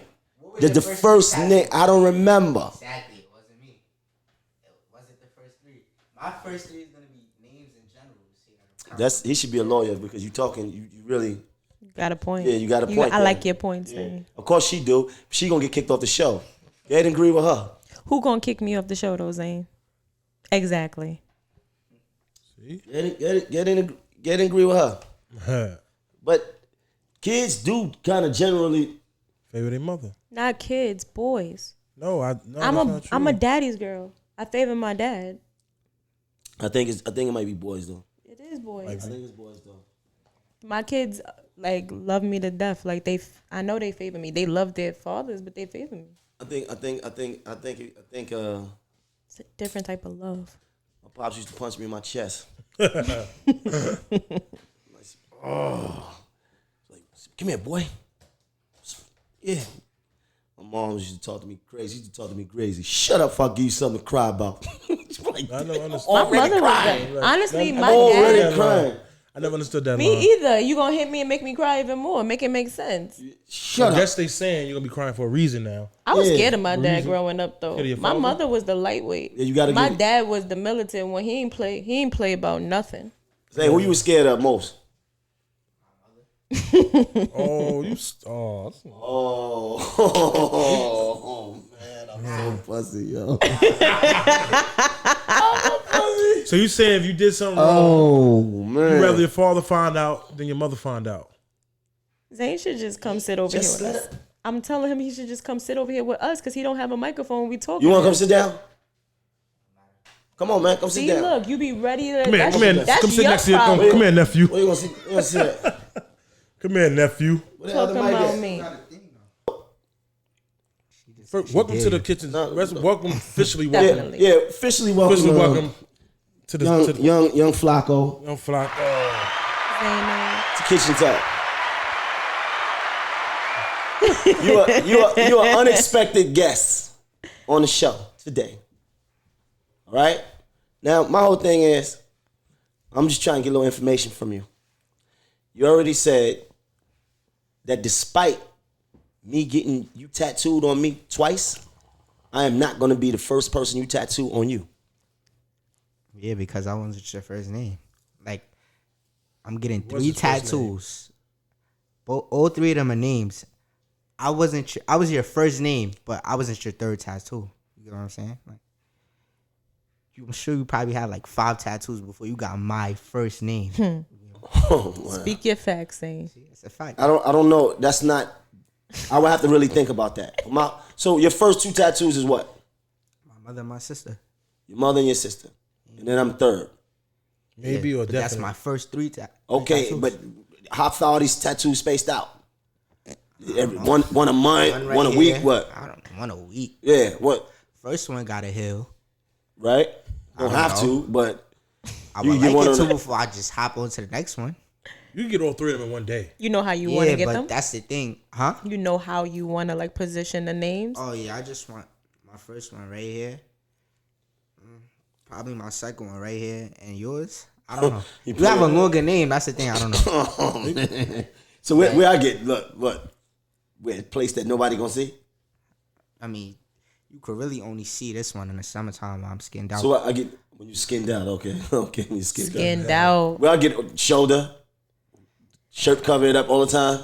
The first name, I don't remember. Exactly, it wasn't me. It wasn't the first 3. My first 3 is gonna be names in general. He should be a lawyer, because you talking. You really got a point. Yeah, you got a point. I like your points. Yeah. Of course she do. She gonna get kicked off the show. Go ahead and agree with her. Who gonna kick me off the show though, Zane? Exactly. See, get in agree with her. But kids do kind of generally favor their mother. Not kids, boys. No, I'm a daddy's girl. I favor my dad. I think it might be boys though. It is boys. I think it's boys though. My kids love me to death. I know they favor me. They love their fathers, but they favor me. I think it's a different type of love. My pops used to punch me in my chest. Come here, boy. Yeah. My mom used to talk to me crazy. Shut up, if I give you something to cry about. I never understood. My mother was honestly, my dad crying. I never understood that. Me either. You gonna hit me and make me cry even more. Make it make sense. Shut up. I guess they saying you're gonna be crying for a reason now. I was scared of my dad growing up though. My mother was the lightweight. Yeah, you gotta. My dad was the militant one. He ain't play about nothing. Say, who you was scared of most? Oh, man, I'm so pussy, yo. So you saying if you did something wrong, man, you'd rather your father find out than your mother find out? Zane should just come sit over here with us. I'm telling him he should just come sit over here with us because he don't have a microphone when we talk. You want to come sit down? Come on, man. Come sit down. Look, you be ready to. Come here, That's come sit your next to you. problem. Come here, nephew. Where you gonna sit? You gonna sit? Come here, nephew. Talking about me. Welcome to the kitchen. Welcome officially. Definitely. Yeah, officially welcome. Officially welcome to the young Flacco. Young Flacco. Zane. To Kitchen Talk. You are unexpected guest on the show today. All right? Now, my whole thing is, I'm just trying to get a little information from you. You already said that despite me getting you tattooed on me twice, I am not going to be the first person you tattoo on you. Yeah, because I wasn't your first name. Like, I'm getting 3 tattoos. All 3 of them are names. I was your first name, but I wasn't your third tattoo. You know what I'm saying? Like, I'm sure you probably had like 5 tattoos before you got my first name. Oh, wow. Speak your facts, Zane. It's a fact. I don't know. That's not. I would have to really think about that. So your first 2 tattoos is what? My mother and my sister. Your mother and your sister, and then I'm third. Maybe or definitely. That's my first 3 tattoos. Okay, but how far are these tattoos spaced out? One a month, one a week. What? I don't know. One a week. Yeah. What? First one got a hill. Right. Don't have to, but I would like it to before I just hop on to the next one. You can get all 3 of them in one day. You know how you want to get but them? that's the thing. Huh? You know how you want to like position the names? Oh, yeah. I just want my first one right here. Probably my second one right here. And yours? I don't know. You have a longer name. That's the thing. I don't know. Oh, man. So where I get, look, what? Where a place that nobody gonna see? I mean, you could really only see this one in the summertime while I'm skinned out. So I get, when you skinned out, okay. Okay, when you Skinned out. Where I get shoulder, shirt covered up all the time?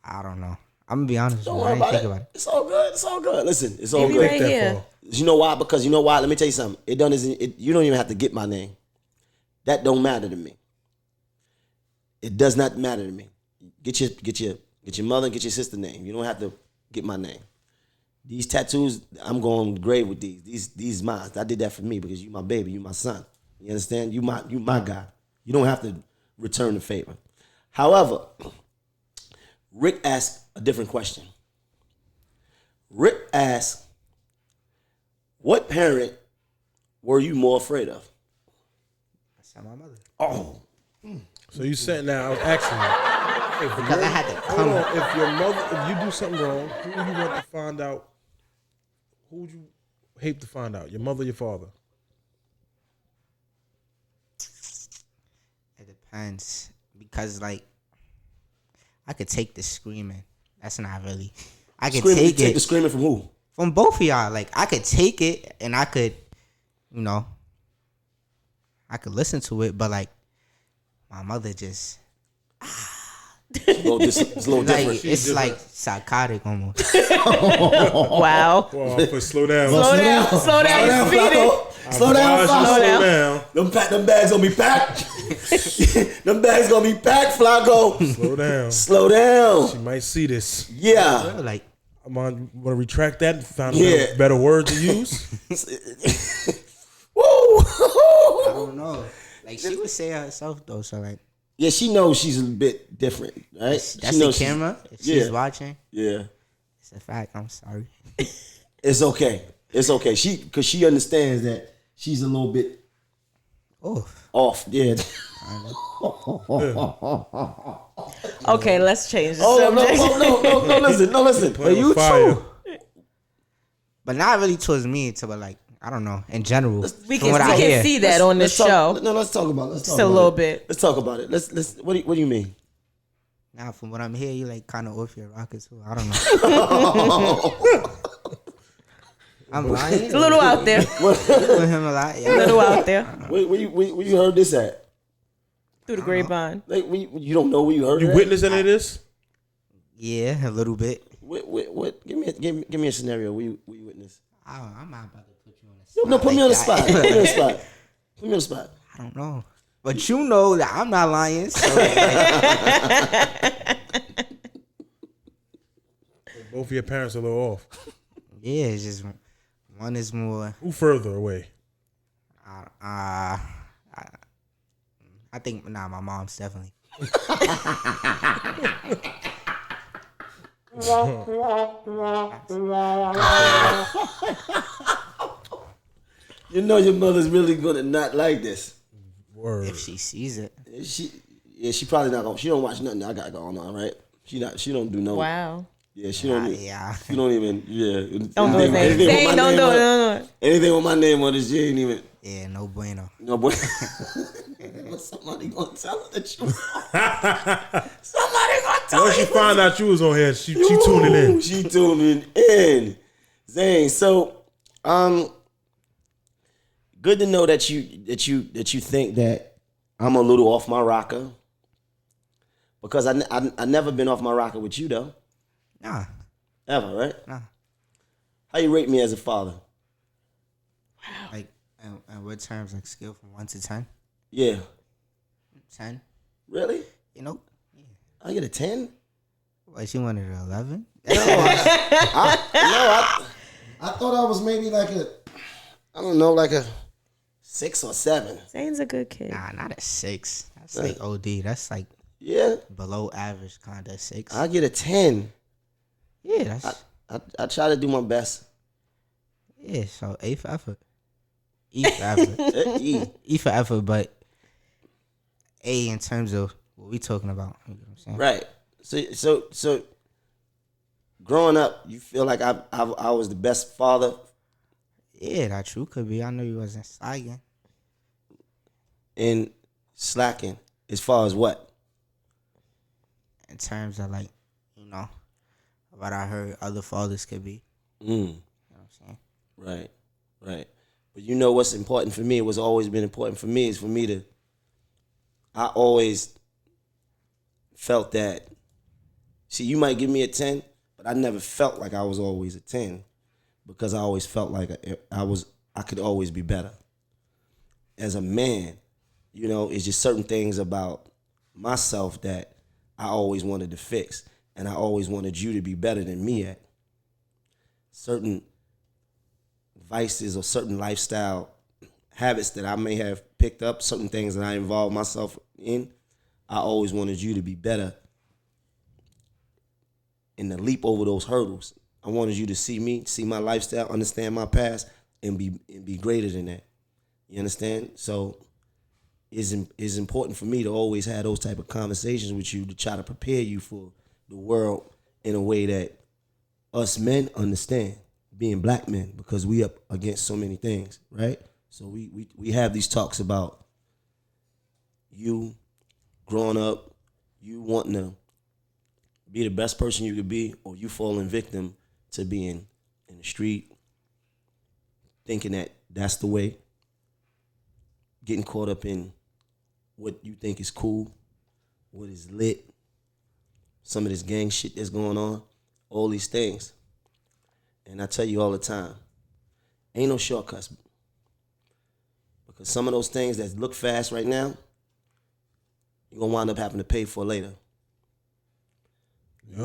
I don't know. I'm going to be honest Don't with you. worry I didn't about think it. about it. It's all good. It's all good. Listen, it's all Maybe good. right here. You know why? Because you know why? Let me tell you something. You don't even have to get my name. That don't matter to me. It does not matter to me. Get your mother, get your sister name. You don't have to get my name. These tattoos, I'm going grave with these. These mine. I did that for me because you my baby, you my son. You understand? You my guy. You don't have to return the favor. However, Rick asked a different question. Rick asked, what parent were you more afraid of? I said my mother. Oh. So you sitting there, I was asking you. Because I had to come. Hold on, if your mother, if you do something wrong, who would you want to find out? Who would you hate to find out? Your mother or your father? It depends. Because, like, I could take the screaming. That's not really. I could take the screaming from who? From both of y'all. Like, I could take it and I could, I could listen to it. But, like, my mother just. It's a little different. Like, it's like psychotic almost. Wow. Well, slow down. Slow down. Slow down. Slow down. Slow down. Them bags gonna be packed. Them bags gonna be packed, Flacco. Slow down. Slow down. She might see this. Yeah. Like, I'm on. Want to retract that and find Yeah. better word to use? Woo. I don't know. Like, she would say herself, though, so, like. Yeah, she knows she's a bit different, right? That's the camera. If she's watching. Yeah. It's a fact. I'm sorry. It's okay. It's okay. Because she understands that she's a little bit off. Yeah. Okay, let's change the Oh, subject. no, listen. Playing You with fire. too. But not really towards me, but like, I don't know, in general. We from can what I hear. see that on this show. Let's talk about it. Just a little bit. Let's talk about it. Let's. What do you mean? Now, from what I'm hearing, you like kind of off your rocker too. I don't know. I'm lying. It's a little out there. You with him a lot. A Yeah. little out there. Where you heard this at? Through the grapevine. Like you don't know where you heard You it at? witness any of this? Yeah, a little bit. What? Give me a scenario where you witness. I'm not about to put you on the spot. No, put me on the that. spot. Put me on the spot. Put me on the spot. I don't know. But you know that I'm not lying. So Both of your parents are a little off. yeah, it's just one is more. Who further away? I think my mom's definitely. You know your mother's really gonna not like this. Word. If she sees it. She probably not gonna. She don't watch nothing I got going on, right? She don't do no. Wow. Yeah, she don't. Yeah. She don't even. Yeah. Don't do it. Zane, don't do it. Anything with my name on it, she ain't even. Yeah, no bueno. No boy. Somebody gonna tell her the truth. Somebody gonna tell her. Once she find out you was on here, she tuning in. She tuning in. Zane, so good to know that you think that I'm a little off my rocker, because I never been off my rocker with you though. Nah. Ever, right? Nah. How you rate me as a father? Wow. Like, and what terms, like scale from 1 to 10? Yeah. 10. Really? You know? I get a 10? What, you wanted an 11? I thought I was maybe like a 6 or 7. Zane's a good kid. Nah, not a 6. That's like OD. That's like below average kind of 6. I get a 10. Yeah, that's... I try to do my best. Yeah, so A for effort. E for effort. E for effort, but A in terms of what we talking about. You know what I'm saying? Right. So growing up, you feel like I was the best father? Yeah, that true could be. I know you wasn't slacking. And slacking as far as what? In terms of like, you know, what I heard other fathers could be. You know what I'm saying? Right. But you know what's important for me, what's always been important for me is for me to, I always felt that, see, you might give me a 10, but I never felt like I was always a 10, because I always felt like I could always be better. As a man, you know, it's just certain things about myself that I always wanted to fix, and I always wanted you to be better than me at. Certain vices or certain lifestyle habits that I may have picked up, certain things that I involved myself in, I always wanted you to be better and to leap over those hurdles. I wanted you to see me, see my lifestyle, understand my past, and be greater than that. You understand? So it's important for me to always have those type of conversations with you to try to prepare you for the world in a way that us men understand, being black men, because we up against so many things, right? So we have these talks about you growing up, you wanting to be the best person you could be, or you falling victim to being in the street, thinking that that's the way, getting caught up in what you think is cool, what is lit, some of this gang shit that's going on, all these things. And I tell you all the time, ain't no shortcuts. Because some of those things that look fast right now, you're going to wind up having to pay for later. Yep.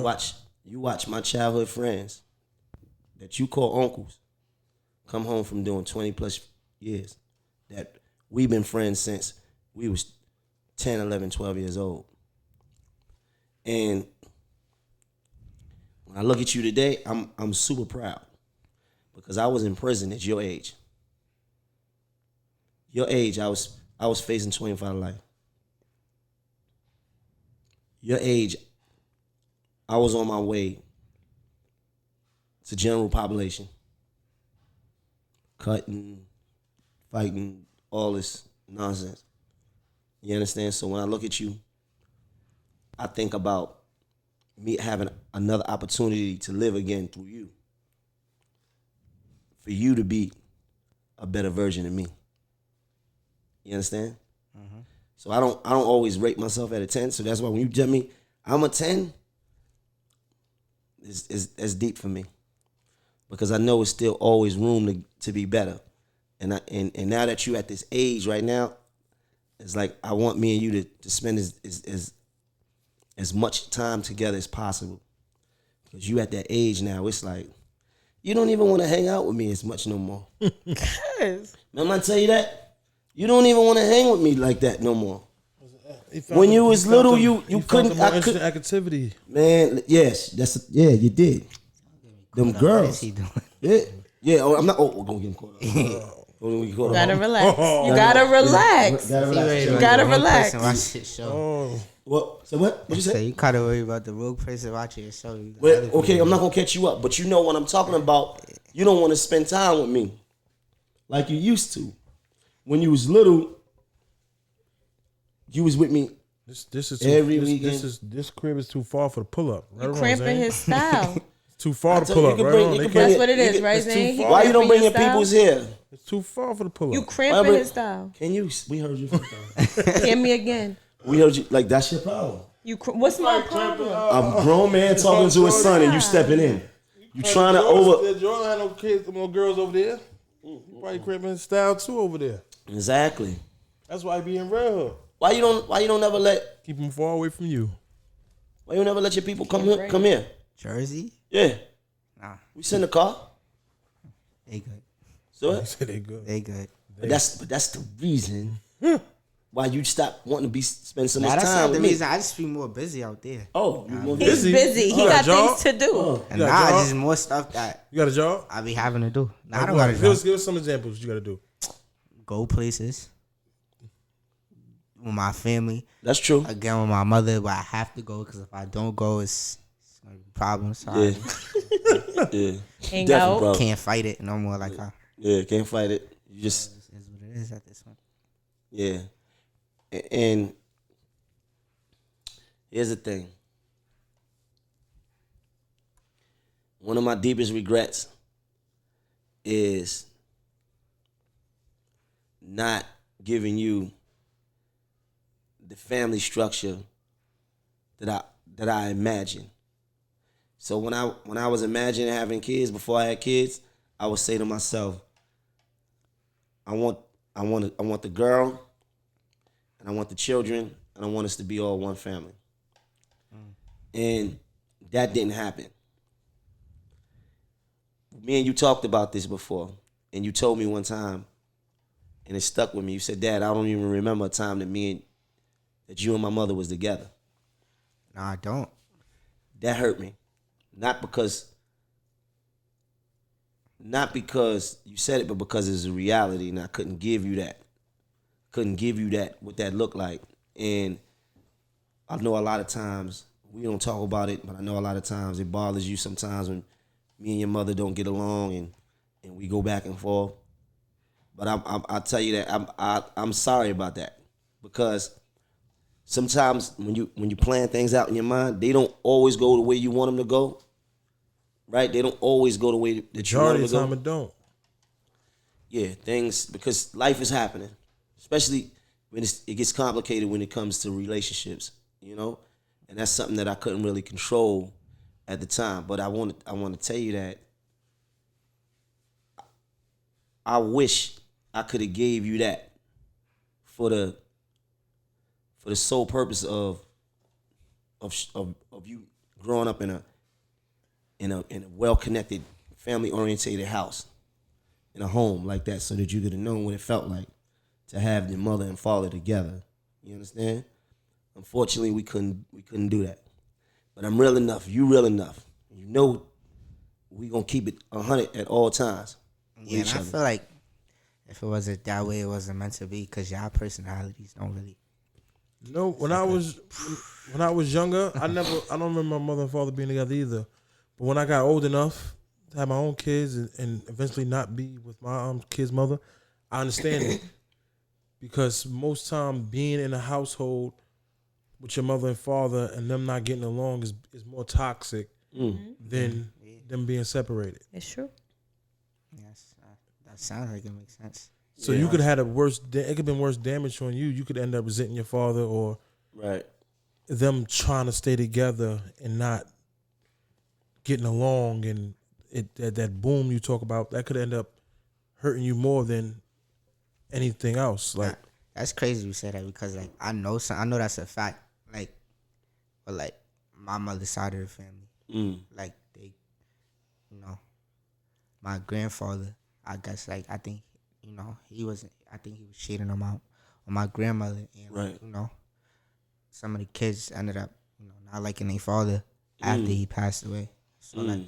You watch my childhood friends that you call uncles come home from doing 20 plus years, that we've been friends since we was 10, 11, 12 years old. And when I look at you today, I'm super proud, because I was in prison at your age. Your age, I was facing 25 life. Your age, I was on my way to general population, cutting, fighting, all this nonsense. You understand? So when I look at you, I think about me having another opportunity to live again through you. For you to be a better version of me. You understand? Mm-hmm. So I don't always rate myself at a 10. So that's why when you tell me I'm a 10, it's deep for me. Because I know it's still always room to be better. And now that you at this age right now, it's like I want me and you to spend as much time together as possible. Because you at that age now, it's like you don't even want to hang out with me as much no more. Cause Remember I tell you that? You don't even want to hang with me like that no more. When you was little, you couldn't. I couldn't activity. Man, yes, you did. Them girls. Yeah. Oh, I'm not. Oh, go get him caught up. You gotta relax. You gotta relax. You gotta relax. Watch your show. What? So what? What you say? You gotta worry about the rogue person watching your show. Well, okay, I'm not gonna catch you up, but you know what I'm talking about. You don't want to spend time with me like you used to. When you was little, you was with me. This is every weekend. This crib is too far for the pull up. Right, you cramping his style. It's too far to pull up. That's what it is, right, Zane? Why you don't bring your peoples here? It's too far for the pull up. You cramping his style. Can you? We heard you. Hear me again. We heard you. Like that's your problem. What's my problem? A grown man talking to his son and you stepping in. You trying to over. Jordan had no kids, no girls over there. You probably cramping his style too over there. Exactly. That's why I be in Red Hook. Why you don't never let keep them far away from you? Why you never let your people come here? Jersey? Yeah. Nah. We send a car. They good. So they good. They good. But that's the reason why you stop wanting to spend so much that's time not with the me. reason. I just be more busy out there. Oh, you more He's busy. He got things to do. And just more stuff that you got a job. I be having to do. I don't got a job. Give us some examples. What you got to do. Go places with my family. That's true. Again with my mother, but I have to go because if I don't go, it's gonna be problems. Sorry. Yeah. Hang out. Bro. Can't fight it no more. Like can't fight it. You just it is what it is at this point. Yeah. And here's the thing. One of my deepest regrets is not giving you the family structure that I imagined. So when I was imagining having kids before I had kids, I would say to myself, I want the girl, and I want the children, and I want us to be all one family. And that didn't happen. Me and you talked about this before, and you told me one time, and it stuck with me. You said, Dad, I don't even remember a time that you and my mother was together. No, I don't. That hurt me. Not because you said it, but because it's a reality, and I couldn't give you that. What that looked like. And I know a lot of times, we don't talk about it, but I know a lot of times it bothers you sometimes when me and your mother don't get along and we go back and forth. But I'll tell you that I'm sorry about that, because sometimes when you plan things out in your mind, they don't always go the way you want them to go. Right? They don't always go the way that you want them to go. Majority of the time it don't. Yeah, things, because life is happening, especially when it gets complicated when it comes to relationships, you know? And that's something that I couldn't really control at the time. But I want to tell you that I wish I could have gave you that for the sole purpose of you growing up in a well-connected, family-orientated house, in a home like that, so that you could have known what it felt like to have your mother and father together. You understand? Unfortunately, we couldn't do that. But I'm real enough. You real enough. You know we gonna keep it 100 at all times. Yeah, and I feel like if it wasn't that way, it wasn't meant to be, because y'all personalities don't really. No, when I was younger, I don't remember my mother and father being together either. But when I got old enough to have my own kids and eventually not be with my kid's mother, I understand it. Because most time being in a household with your mother and father and them not getting along is more toxic than them being separated. It's true. Yes, that sounds like it makes sense. So you could have had it could have been worse damage on you. You could end up resenting your father, or them trying to stay together and not getting along, and that boom you talk about, that could end up hurting you more than anything else. Like, that's crazy you say that, because like I know that's a fact. Like, but like my mother's side of the family, like they, my grandfather, I guess, like I think, he wasn't. I think he was cheating on my grandmother, and Right. some of the kids ended up not liking their father after he passed away. So like,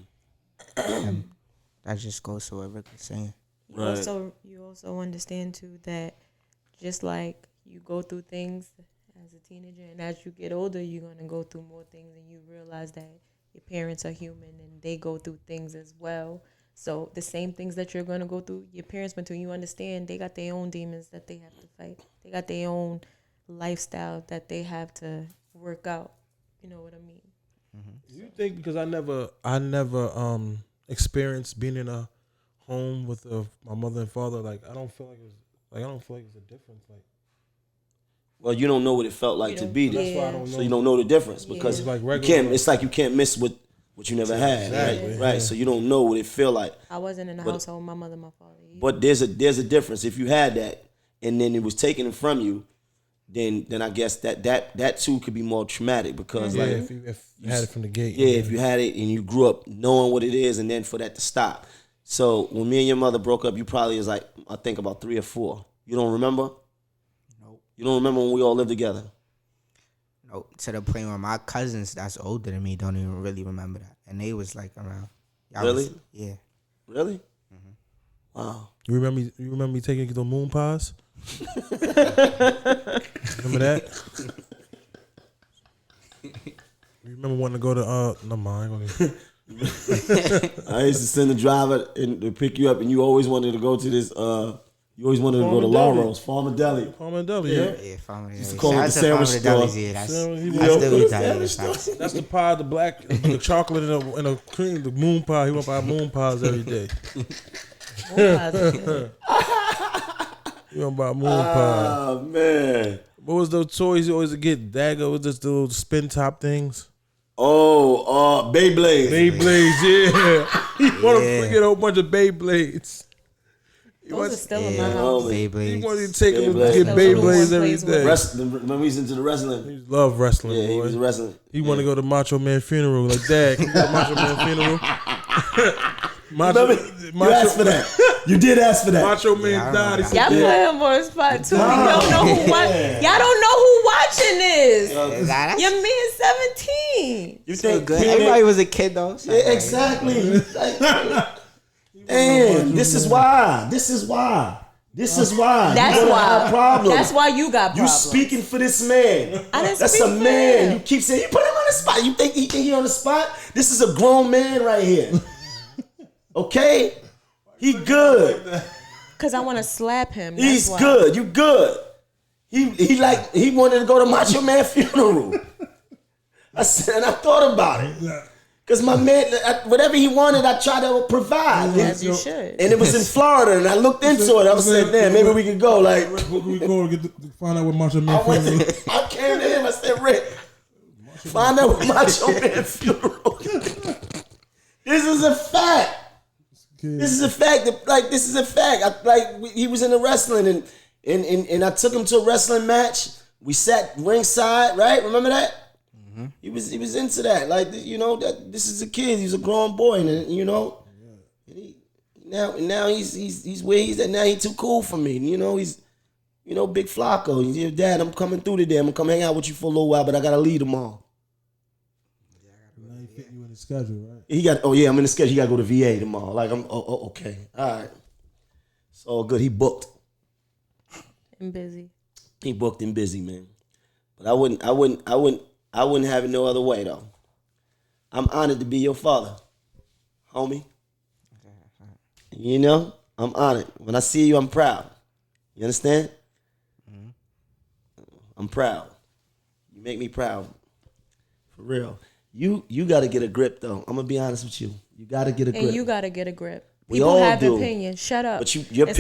that just goes to what Rick was saying. You also understand too that just like you go through things as a teenager, and as you get older, you're gonna go through more things, and you realize that your parents are human and they go through things as well. So the same things that you're gonna go through, your parents went through. You understand they got their own demons that they have to fight. They got their own lifestyle that they have to work out. You know what I mean? Do you think because I never experienced being in a home with my mother and father, like I don't feel like it's a difference. Like, well, you don't know what it felt like to be there. That's why I don't know. So you don't know the difference because It's like you regular, can't. It's like you can't miss what you never had, Exactly, right? yeah. So you don't know what it feel like. I wasn't in a household with my mother and my father either. But there's a difference. If you had that and then it was taken from you, then I guess that too could be more traumatic because like if you had it from the gate. yeah, if you had it and you grew up knowing what it is, and then for that to stop. So when me and your mother broke up, you probably was like, I think about 3 or 4. You don't remember? Nope. You don't remember when we all lived together? Nope. To the point where my cousins that's older than me don't even really remember that, and they was like around. Really? Yeah. Really? Wow. You remember me taking you to the moon pies? Remember that? You remember wanting to go to no mind. I used to send the driver to pick you up, and you always wanted to go to this. You always wanted to go to Laurel's Farmer Deli. Farmer Deli, yeah. Yeah, Farmer Used to call it the sandwich store. Yeah, that's He still went- retarded. That's the pie, the black, the chocolate, and the cream, the moon pie. He went by moon pies every day. He went by moon pie. Oh man. What was those toys you always get? Dagger was just the little spin top things. Oh, Beyblade. Beyblades, yeah. He want to get a whole bunch of Beyblades. Those are still in my Yeah. house. He Beyblades. wanted to take him to Beyblades. get That's the only Beyblades one every plays with. day. Wrestling. Remember he's into the wrestling. He loved wrestling, Yeah, he boy. was wrestling. He want to go to Macho Man funeral. Like, Dad, can you go to Macho Man funeral? You asked for that. You did ask for that. Macho Man Yeah, I died. He remember said, Y'all "Dad, put him on the spot too. Y'all don't know who watching this. That's Your man's 17. You still think good. Everybody was a kid though. So Yeah, exactly. And this is why. That's That's you why. have problems. That's why you got You problems. speaking for this man. I didn't That's speak a for man. him. You keep saying you put him on the spot. You think he on the spot? This is a grown man right here. Okay? He good. Cause I want to slap him. That's He's why. good. You good. He wanted to go to Macho Man funeral. I said, and I thought about it. Because my man, whatever he wanted, I tried to provide. As you should. And it was in Florida, and I looked into it. I was saying, damn, maybe we could go. Like, where can we go to find out what Macho Man I went funeral? I came to him. I said, Rick, find out what Macho Man funeral. This is a fact. This is a fact. This is a fact. He was in the wrestling, and I took him to a wrestling match. We sat ringside, right? Remember that? Mm-hmm. He was into that. That this is a kid. He's a grown boy, and now he's where he's at. Now he's too cool for me. He's Big Flacco. He's your dad. I'm coming through today. I'm gonna come hang out with you for a little while, but I gotta leave tomorrow. Now he fit you in the schedule, right? I'm in the schedule. He got to go to VA tomorrow. Like, okay. All right. It's all good. He booked. I'm busy. He booked and busy, man. But I wouldn't have it no other way, though. I'm honored to be your father, homie. I'm honored. When I see you, I'm proud. You understand? Mm-hmm. I'm proud. You make me proud. For real. You got to get a grip, though. I'm going to be honest with you. You got to get a grip. And you got to get a grip. We People all have do. opinions. Shut up. But you're and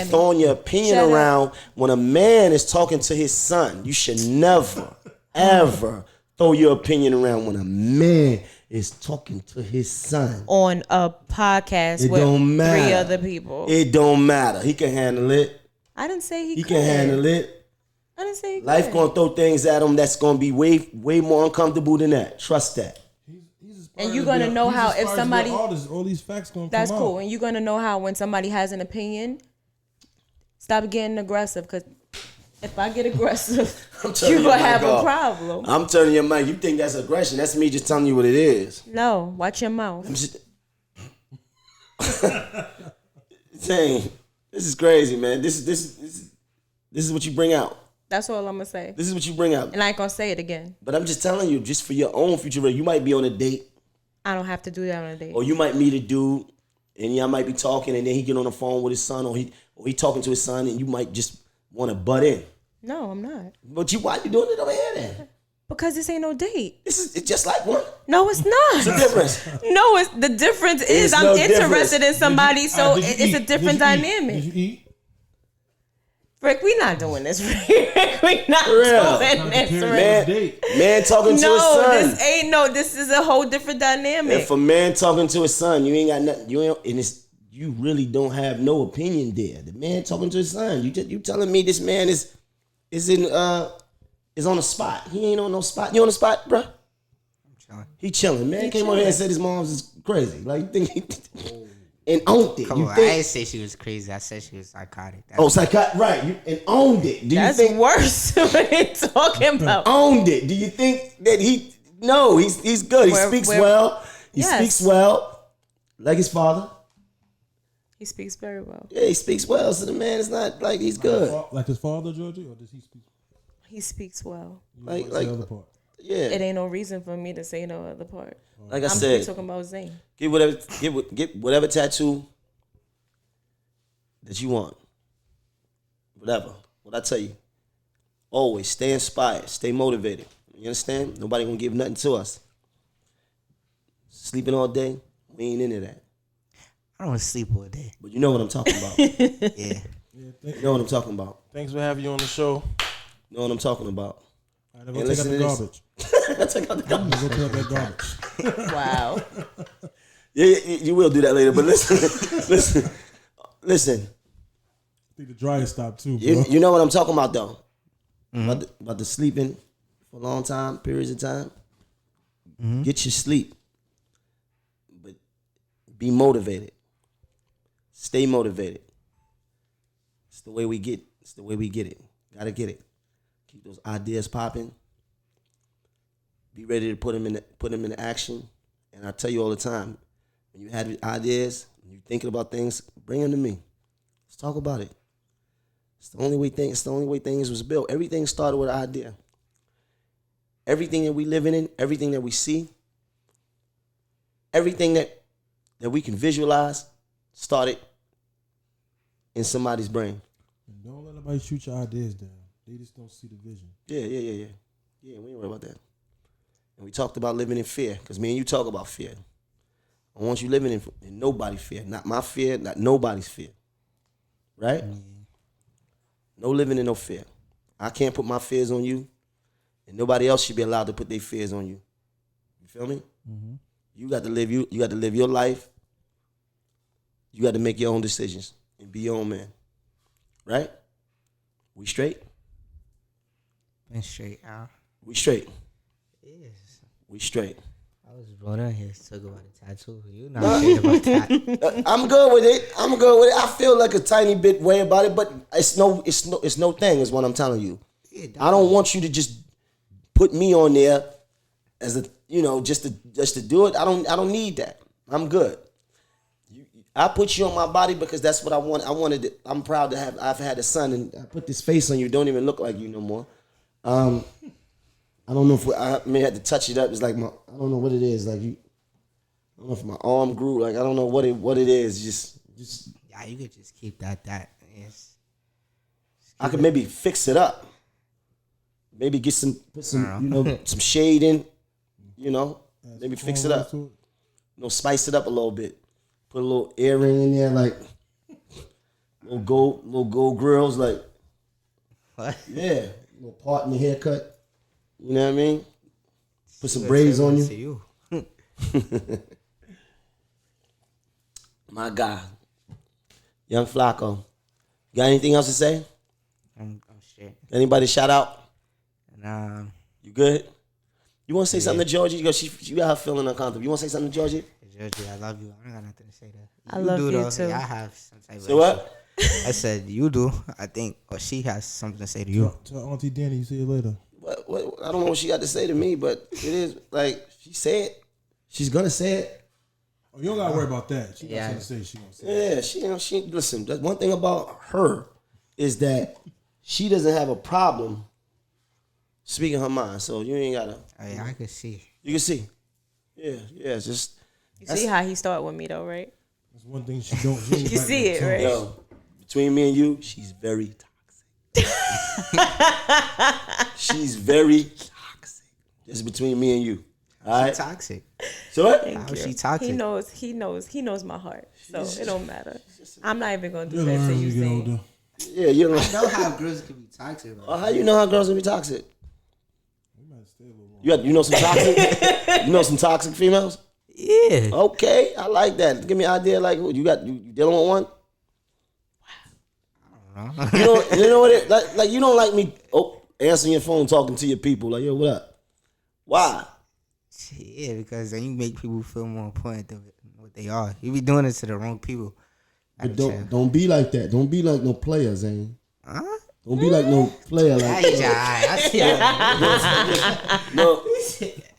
throwing your opinion Shut around up. when a man is talking to his son. You should never, ever throw your opinion around when a man is talking to his son. On a podcast It with don't matter. 3 other people. It don't matter. He can handle it. I didn't say he He could. can handle it. I didn't say he Life could. gonna throw things at him that's gonna be way more uncomfortable than that. Trust that. And you're gonna know how if somebody all these facts gonna that's come cool. out. And you're gonna know how when somebody has an opinion, Stop getting aggressive, because if I get aggressive, I'm turning you're your going to mic have a off. problem. I'm turning your mic. You think that's aggression. That's me just telling you what it is. No, watch your mouth. Zane, this is crazy, man. This is what you bring out. That's all I'm going to say. This is what you bring out. And I ain't going to say it again. But I'm just telling you, just for your own future, you might be on a date. I don't have to do that on a date. Or you might meet a dude, and y'all might be talking, and then he get on the phone with his son, or he talking to his son, and you might just want to butt in. No, I'm not. But why you doing it over here then? Because this ain't no date. It's just like one. No, it's not. It's a difference. No, the difference is I'm interested in somebody, so it's a different dynamic. Did you eat? Rick, we not doing this. Rick, we not doing this, Rick. Man talking to his son. This is a whole different dynamic. If a man talking to his son, you ain't got nothing. You really don't have no opinion there. The man talking to his son. You telling me this man is on the spot. He ain't on no spot. You on the spot, bro? I'm chilling. He chilling, man. He came on here and said his mom's is crazy. Like, you think and owned it. Come on, I didn't say she was crazy. I said she was psychotic. Psychotic, right? And owned it. That's worse. What are you talking about? Owned it. Do you think that he? No, he's good. He speaks well. He speaks well, like his father. He speaks very well. Yeah, he speaks well. So the man is not like he's good. Like his father, Georgie, or does he speak? He speaks well. Like the other part. Yeah. It ain't no reason for me to say no other part. Like I said, I'm talking about Zane. Get whatever tattoo that you want. Whatever. What I tell you. Always stay inspired. Stay motivated. You understand? Nobody gonna give nothing to us. Sleeping all day, we ain't into that. I don't want to sleep all day. But you know what I'm talking about. Yeah. You know what I'm talking about. Thanks for having you on the show. You know what I'm talking about. All right, go take out the garbage. Take out the garbage. Go take out that garbage. Wow. Yeah, you will do that later. But listen. I think the dryer stopped too, bro. You know what I'm talking about, though. Mm-hmm. About the sleeping for a long time, periods of time. Mm-hmm. Get your sleep. But be motivated. Stay motivated. It's the way we get. It's the way we get it. Gotta get it. Keep those ideas popping. Be ready to put them into action. And I tell you all the time, when you have ideas, when you're thinking about things, bring them to me. Let's talk about it. It's the only way things was built. Everything started with an idea. Everything that we living in, everything that we see, everything that we can visualize started in somebody's brain. Don't let nobody shoot your ideas down. They just don't see the vision. Yeah. Yeah, we ain't worried about that. And we talked about living in fear, because me and you talk about fear. I want you living in nobody's fear. Not my fear, not nobody's fear. Right? Mm-hmm. No living in no fear. I can't put my fears on you, and nobody else should be allowed to put their fears on you. You feel me? Mm-hmm. You got to live your life. You got to make your own decisions and be your own man. Right? We straight? Been straight, Al. We straight. Yes. We straight. I was brought on here to talk about a tattoo. You not straight about that. I'm good with it. I feel like a tiny bit way about it, but it's no thing is what I'm telling you. Yeah, I don't want you to just put me on there as a just to do it. I don't need that. I'm good. I put you on my body because that's what I want. I'm proud to have. I've had a son, and I put this face on you. Don't even look like you no more. I don't know if I may have to touch it up. It's like I don't know what it is. Like I don't know if my arm grew. Like I don't know what it is. Just. Yeah, you could just keep that. Yes. I could maybe fix it up. Maybe put some some shade in. Maybe fix it up. Spice it up a little bit. Put a little earring in there, like little gold grills, like what? Yeah, little part in the haircut. You know what I mean? Put some braids on you. My guy, Young Flacco. Got anything else to say? I'm straight. Anybody shout out? Nah. You good? You want to say something to Georgie? You got her feeling uncomfortable. You want to say something to Georgie? Georgie, I love you. I don't got nothing to say to I love you though. too. Yeah, I have some type of what? I said, you do. I think, or she has something to say to you. Tell Auntie Danny you see you later. What, I don't know what she got to say to me, but it is like she said. She's gonna say it. Oh, you don't gotta worry about that. She got something to say. She gonna say it. Yeah, she listen. That's one thing about her is that she doesn't have a problem speaking her mind. So you ain't gotta. Oh, yeah, I can see. You can see. Yeah, it's just. You see how he started with me though, right? That's one thing she don't. You see it, right? Yo, between me and you, she's very toxic. She's very toxic. Just between me and you. All right? She's toxic. So what? How is she toxic? He knows my heart. So it don't matter. I'm not even gonna do that to you, Zane. Yeah, you don't I know how girls can be toxic. How you know how girls can be toxic? You know some toxic? You know some toxic females? Yeah. Okay, I like that. Give me an idea. Like, you dealing with one? You know what? Like you don't like me answering your phone, talking to your people. Like, yo, what up? Why? Yeah, because then you make people feel more important than what they are. You be doing it to the wrong people. But don't be like that. Don't be like no player, Zane. Huh? Don't be like no player. Like no.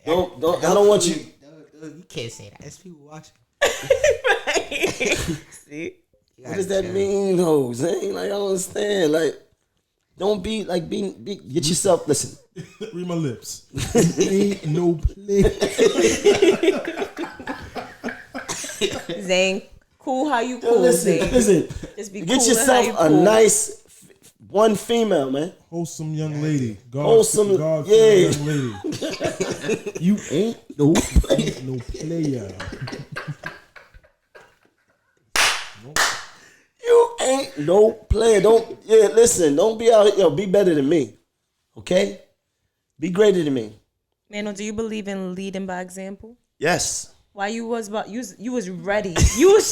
Don't. I don't want you. You can't say that. There's people watching. See? What does that mean, though, Zane? Like, I don't understand. Like, don't be like get yourself. Listen. Read my lips. Ain't no play. Zane, cool how you cool, Zane. Listen. Just be Get cool yourself how you a cool. Nice one female, man. Wholesome young lady. Wholesome, God yeah. young lady. You ain't no player. You ain't no player. Listen, don't be out here. Be better than me. Okay? Be greater than me. Maino, do you believe in leading by example? Yes. Why you was ready? You was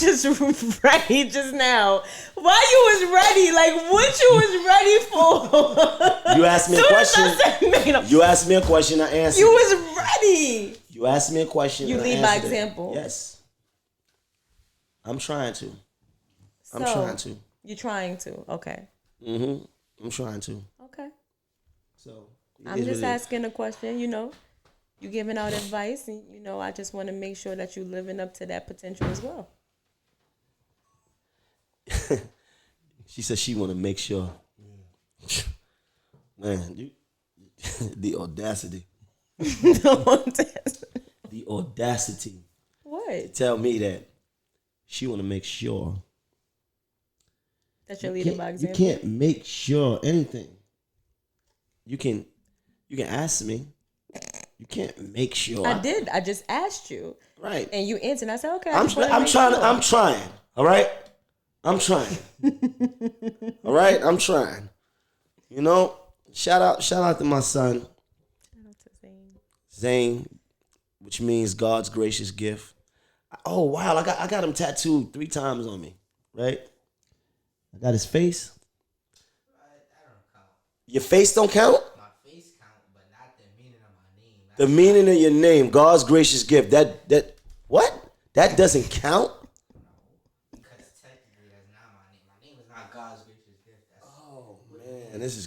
just ready just now. Why you was ready? Like what you was ready for? You asked me a question. You asked me a question. I answered. You was ready. You asked me a question. You lead by example. Yes. I'm trying to. You're trying to. Okay. I'm trying to. Okay. So I'm just asking a question. You giving out advice, and I just want to make sure that you living up to that potential as well. She said she want to make sure. Man, the audacity. The audacity. What? Tell me that she want to make sure that you're leading by example. You can't make sure anything. You can ask me. You can't make sure. I did. I just asked you. Right. And you answered. I said, okay. I'm trying. All right. I'm trying. All right. I'm trying. Shout out to my son. Shout out to Zane. Zane, which means God's gracious gift. Oh wow! I got him tattooed 3 times on me. Right. I got his face. That don't count. Your face don't count? My face count, but not the meaning of my name. The meaning of your name, God's gracious gift. That what? That doesn't count? No, because technically that's not my name. My name is not God's gracious gift. Man, this is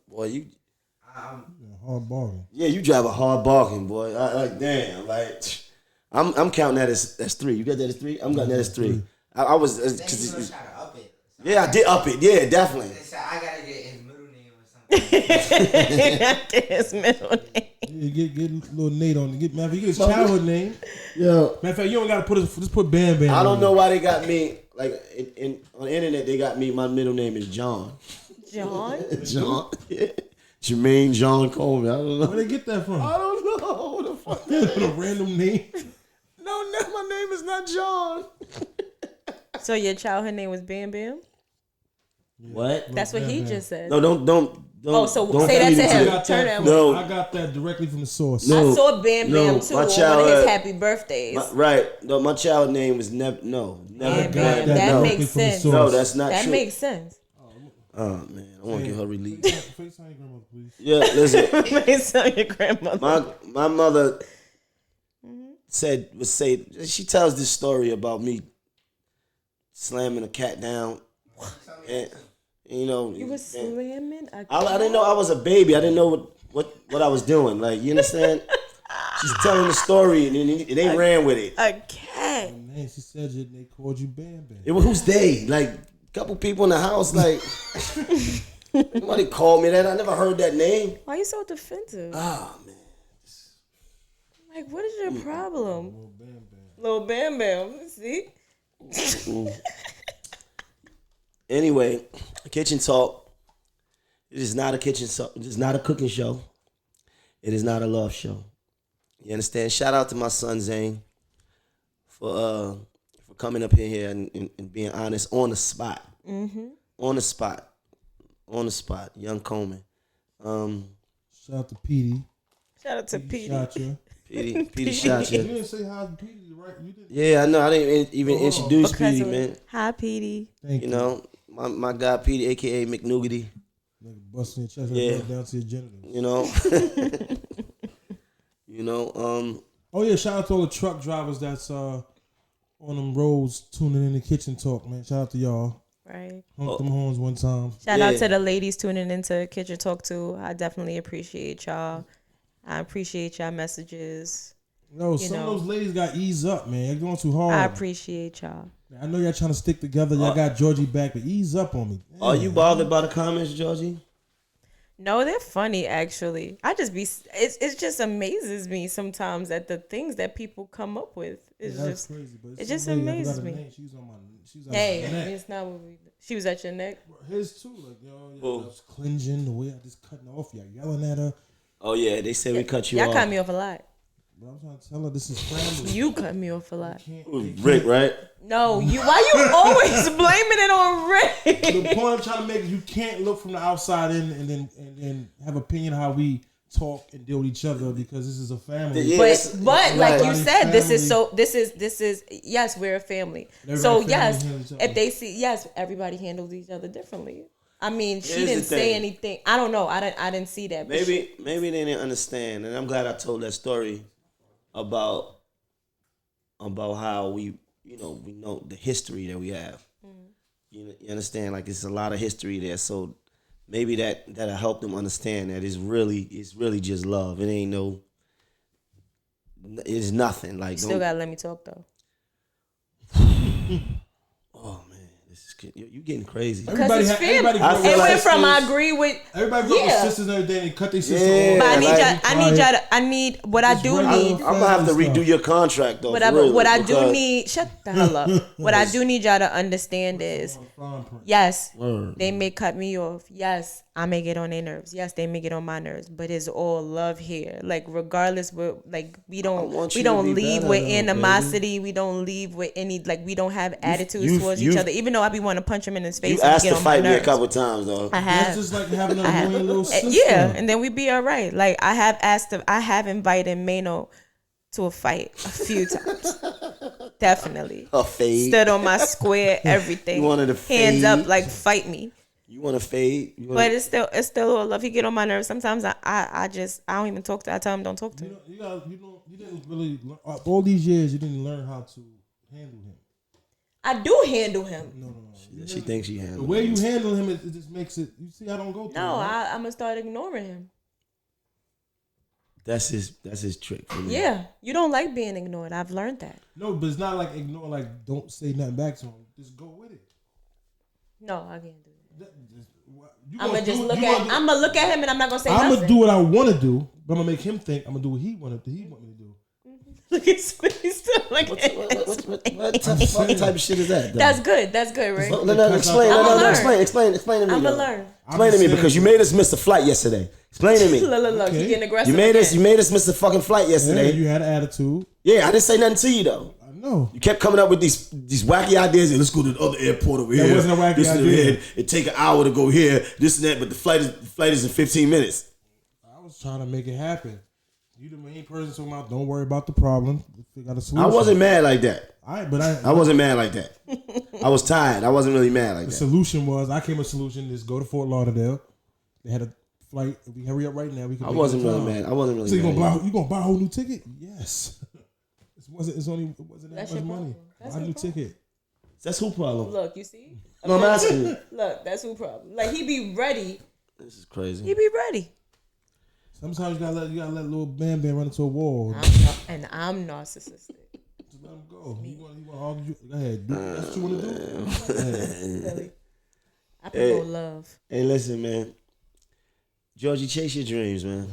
boy. You hard bargain. Yeah, you drive a hard bargain, boy. Damn, I'm counting that as 3. You got that as 3? I'm counting that as 3. I was because you try to up it. So yeah, I did up it. Yeah, definitely. So I gotta get his middle name or something. His middle name. Yeah, get little Nate on. Matter of fact, you get his childhood name. Yeah. Matter of fact, you don't gotta just put Bam Bam. I don't know why they got me on the internet. They got me. My middle name is John. John. John. Yeah. Jermaine John Coleman. I don't know. Where they get that from? I don't know. What the fuck? A random name. No, my name is not John. So your childhood name was Bam Bam? What? That's what he just said. No, don't. Oh, so say that to him. Turn that. No. I got that directly from the source. No. I saw Bam Bam too on one of his happy birthdays. Right. No, my child name was never. Bam Bam. That makes sense. No, that's not that true. That makes sense. Oh man, I want to get her released. FaceTime your grandmother, please. Yeah, listen. FaceTime your grandmother. My mother she tells this story about me slamming a cat down And, you know, You was slamming a cat? I didn't know I was a baby. I didn't know what I was doing. Like, you understand? She's telling the story, and they ran with it. A cat. Man, she said they called you Bam Bam. It was who's they? Like, a couple people in the house, like, nobody called me that. I never heard that name. Why you so defensive? Oh, man. Like, what is your problem? Little Bam Bam. Little Bam Bam. See? Anyway, Kitchen Talk. It is not a kitchen show. It is not a cooking show. It is not a love show. You understand? Shout out to my son Zane for coming up in here and being honest on the spot. Mm-hmm. On the spot. Young Coleman. Shout out to Petey. Shout out to Petey. Shot you. Petey shot You you. didn't say hi to Petey, right? You didn't. Yeah, I know. I didn't even introduce Because Petey, man. Hi, Petey. Thank You know, my guy Petey, a.k.a. McNougaty. Nigga busting your chest Yeah. right down to your genitals. You know? Oh yeah, shout out to all the truck drivers that's on them roads tuning in the Kitchen Talk, man. Shout out to y'all. Right. Honk them horns one time. Shout out to the ladies tuning into Kitchen Talk too. I definitely appreciate y'all. I appreciate y'all messages. Yo, some of those ladies got ease up, man. You're going too hard. I appreciate y'all. I know y'all trying to stick together. Y'all got Georgie back, but ease up on me. Damn. Are you bothered by the comments, Georgie? No, they're funny actually. It just amazes me sometimes at the things that people come up with. It's just crazy, but it just amazes me. She was on my Hey, neck. it's not what we. She was at your neck. His too, like I was cringing the way I just cutting off. Y'all yelling at her. Oh yeah, they said we cut you Y'all off. cut me off a lot. But I'm trying to tell her this is family. You cut me off a lot. Rick, right? No, you. Why you always blaming it on Rick? The point I'm trying to make is you can't look from the outside in and then have opinion how we talk and deal with each other because this is a family. Yeah, but like you said, family. this is yes, we're a family. So yes, if they see everybody handles each other differently. I mean, she didn't say anything. I don't know. I didn't see that. Maybe they didn't understand, and I'm glad I told that story about how we know the history that we have. You understand? Like it's a lot of history there, so maybe that'll help them understand that it's really just love. It ain't it's nothing. Like still gotta let me talk though. Oh man, you getting crazy. Because it's family. It went from I agree with everybody grew up with sisters and everything and cut their sister off. But I need what I do need. I'm gonna have to redo your contract though. What I do need, shut the hell up. What I do need y'all to understand is, yes, they may cut me off. Yes, I may get on their nerves. Yes, they may get on my nerves. But it's all love here. Like regardless, we don't leave with animosity. We don't leave with any we don't have attitudes towards each other. Even though I be want to punch him in his face. You asked to fight me a couple times though. I have. It's just like having a annoying little sister. Yeah, and then we be all right. Like I have invited Maino to a fight a few times. Definitely. A fade. Stood on my square, everything. You wanted to fade. Hands up, like fight me. You want to fade? But it's still all love. He get on my nerves. Sometimes I don't even talk to. I tell him don't talk to him. You didn't really all these years. You didn't learn how to handle him. I do handle him. No. She thinks she handles. The way you handle him, it just makes it. You see, I don't go through. No, right? I'm gonna start ignoring him. That's his trick. For me. Yeah, you don't like being ignored. I've learned that. No, but it's not like ignore. Like don't say nothing back to him. Just go with it. No, I can't do that. I'm gonna look at him and I'm not gonna say nothing. I'm gonna do what I want to do, but I'm gonna make him think I'm gonna do what he want me to do. Look at He's still like what type of shit is that? Though? That's good, right? Explain to me. I'm gonna learn. Explain to me because you made us miss the flight yesterday. Explain to me. Look, you getting aggressive. You made us miss the fucking flight yesterday. Yeah, you had an attitude. Yeah, I didn't say nothing to you though. I know. You kept coming up with these wacky ideas. Let's go to the other airport over here. That wasn't a wacky idea. It take an hour to go here. This and that, but the flight is in 15 minutes. I was trying to make it happen. You the main person talking about don't worry about the problem. We got a solution. I wasn't mad like that. I wasn't mad like that. I was tired. I wasn't really mad like that. The solution was I came with a solution is go to Fort Lauderdale. They had a flight. If we hurry up right now, we can. I wasn't really mad. So you gonna buy a whole new ticket? Yes. It wasn't that much money. Buy a new ticket. That's who problem. Look, you see? No, I'm asking you. Look, that's who problem. Like he be ready. This is crazy. He be ready. Sometimes you gotta let little Bam Bam run into a wall. I'm narcissistic. Just let him go. He want to argue. Go ahead. That's what you want to do. Go ahead. Really. I promote love. Hey, listen, man. Georgie, chase your dreams, man.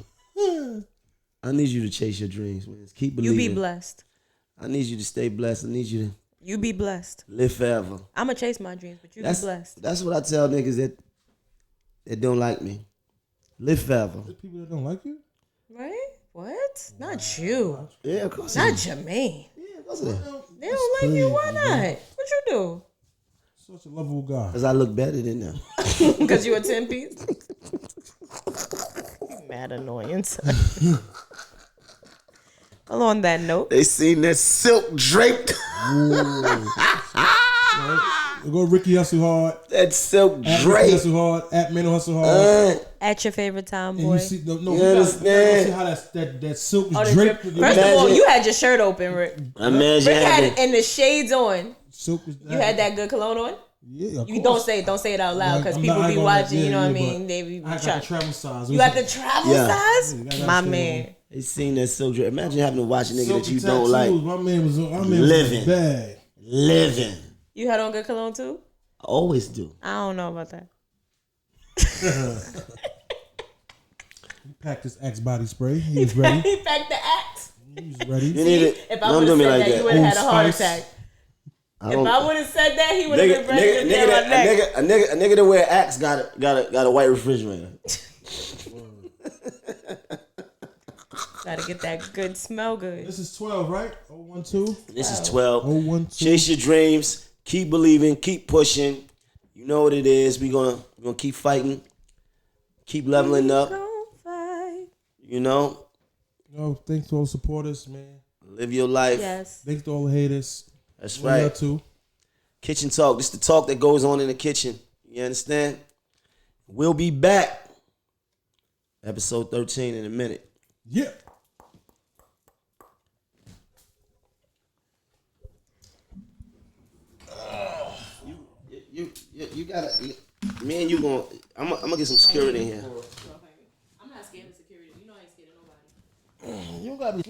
I need you to chase your dreams, man. Keep believing. You be blessed. I need you to stay blessed. I need you to. You be blessed. Live forever. I'm going to chase my dreams, but you be blessed. That's what I tell niggas that don't like me. Live forever. There's people that don't like you? Right? What? Not you. Yeah, of course. Not Jermaine. Yeah, of course. They don't like you. Why not? What you do? Such a lovable guy. Because I look better than them. Because you a 10-piece? Mad annoying. Well, on that note. They seen that silk draped. Go Ricky Hustle Hard. That silk Ricky draped. Hustle Hard. At Maino Hustle Hard. At your favorite time, And boy. you see, You understand? see how that silk is draped. First of all, you had your shirt open, Rick. Imagine Rick had having. and the shades on. Silk was You had that good cologne on? Yeah, You don't say it out loud because people be watching, you know what I mean? They be I got trying. the travel size. You got the travel size? Yeah, My man. They seen that silk draped. Imagine having to watch a nigga Silky that you tattoos. don't like. My man was Living. bad. Living. You had on good cologne too? I always do. I don't know about that. He packed his Axe body spray. He was ready. He packed the axe. He was ready. You need it. If I Don't would do have me said like that, you that. would have had a heart Old Spice. attack. If I would have said that, he would have Nigga, been ready to be on my neck. a nigga that wear Axe got a white refrigerator. Gotta get that good smell good. This is 12, right? 012? This is 12. 012. Chase your dreams. Keep believing. Keep pushing. You know what it is. We're gonna keep fighting. Keep leveling up. You know. Yo, thanks to all the supporters, man. Live your life. Yes. Thanks to all the haters. That's What y'all right. too. Kitchen talk. This is the talk that goes on in the kitchen. You understand? We'll be back. Episode 13 in a minute. Yeah. You gotta. Me and you gonna. I'm gonna get some security in here. I'm not scared of security. You know I ain't scared of nobody. You gotta be.